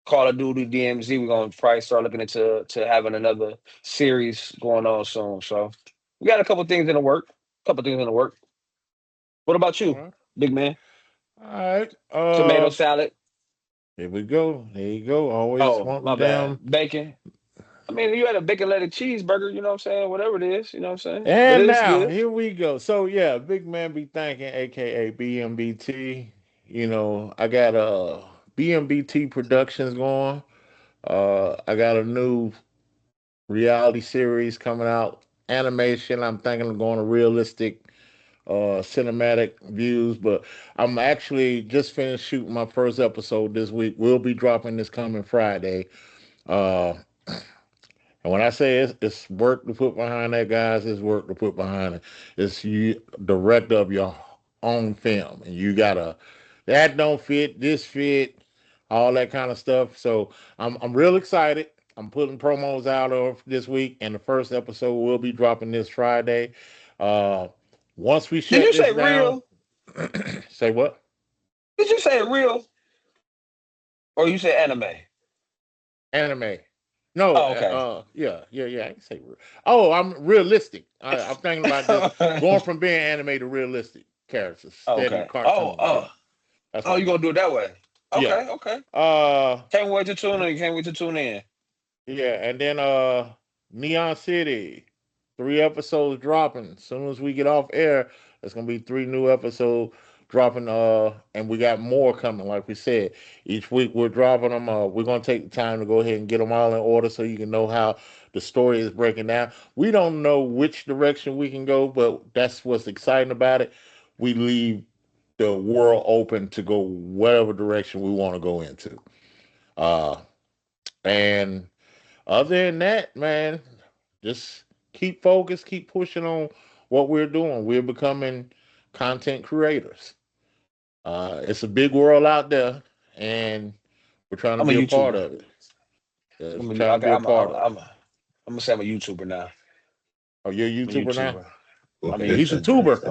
Call of Duty DMZ. We're gonna probably start looking into having another series going on soon. So we got a couple things in the work. Couple things in the work. What about all you, right. big man? All right. Tomato salad. Here we go. There you go. Always Oh, want the my bad. damn. Bacon. I mean, you had a bacon lettuce cheeseburger. You know what I'm saying? Whatever it is. You know what I'm saying? But And it's now good. here we go. So yeah, Big Man Be Thinking, aka BMBT. I got BMBT Productions going. I got a new reality series coming out, animation. I'm thinking of going to realistic cinematic views, but I'm actually just finished shooting my first episode this week. We'll be dropping this coming Friday. Uh, and when I say it's work to put behind that, guys, it's work to put behind it. It's you director of your own film, and you gotta that don't fit, this fit, all that kind of stuff. So I'm real excited. I'm putting promos out of this week, and the first episode will be dropping this Friday. Uh, once we Did shut you this say down, real? say what? Did you say real or you say anime? Anime. No, Oh, okay. yeah. I can say real. Oh, I'm realistic. I'm thinking about just going from being anime to realistic characters, steady Okay. Oh, cartoon. Yeah, oh, that's oh, what you I'm gonna doing. do it that way? Yeah. Okay, okay. Uh, Can't wait to tune in. Can't wait to tune in. yeah, and then Neon City. 3 episodes dropping. As soon as we get off air, there's gonna be 3 new episodes dropping. And we got more coming. Like we said, each week we're dropping them. We're gonna take the time to go ahead and get them all in order so you can know how the story is breaking down. We don't know which direction we can go, but that's what's exciting about it. We leave the world open to go whatever direction we want to go into. Uh, and other than that, man, just keep focused, keep pushing on what we're doing. We're becoming content creators. It's a big world out there, and we're trying to I'm a be a part YouTuber. of it. Yeah, I'm we're a, trying to okay, be a part of it. I'm gonna say I'm a YouTuber now. Oh, you're a I'm a YouTuber now? YouTuber. I'm a He's a YouTuber. tuber.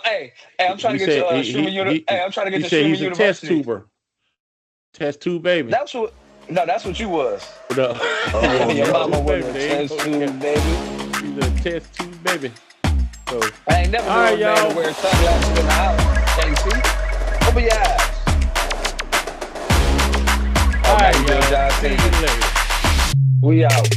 Hey, I'm trying to He get to said Hey, I'm trying to get he to said streaming he's a test university. tuber. Test tube baby. That's what. No, that's what you was. No. Oh, Your no. mama was a There you test go. tube baby. He's a test tube baby. So I ain't never all known right, a man y'all. to wear sunglasses in the house. Can't see. Open your eyes. All Oh, now right, you good, y'all. John See Cena. you later. We out.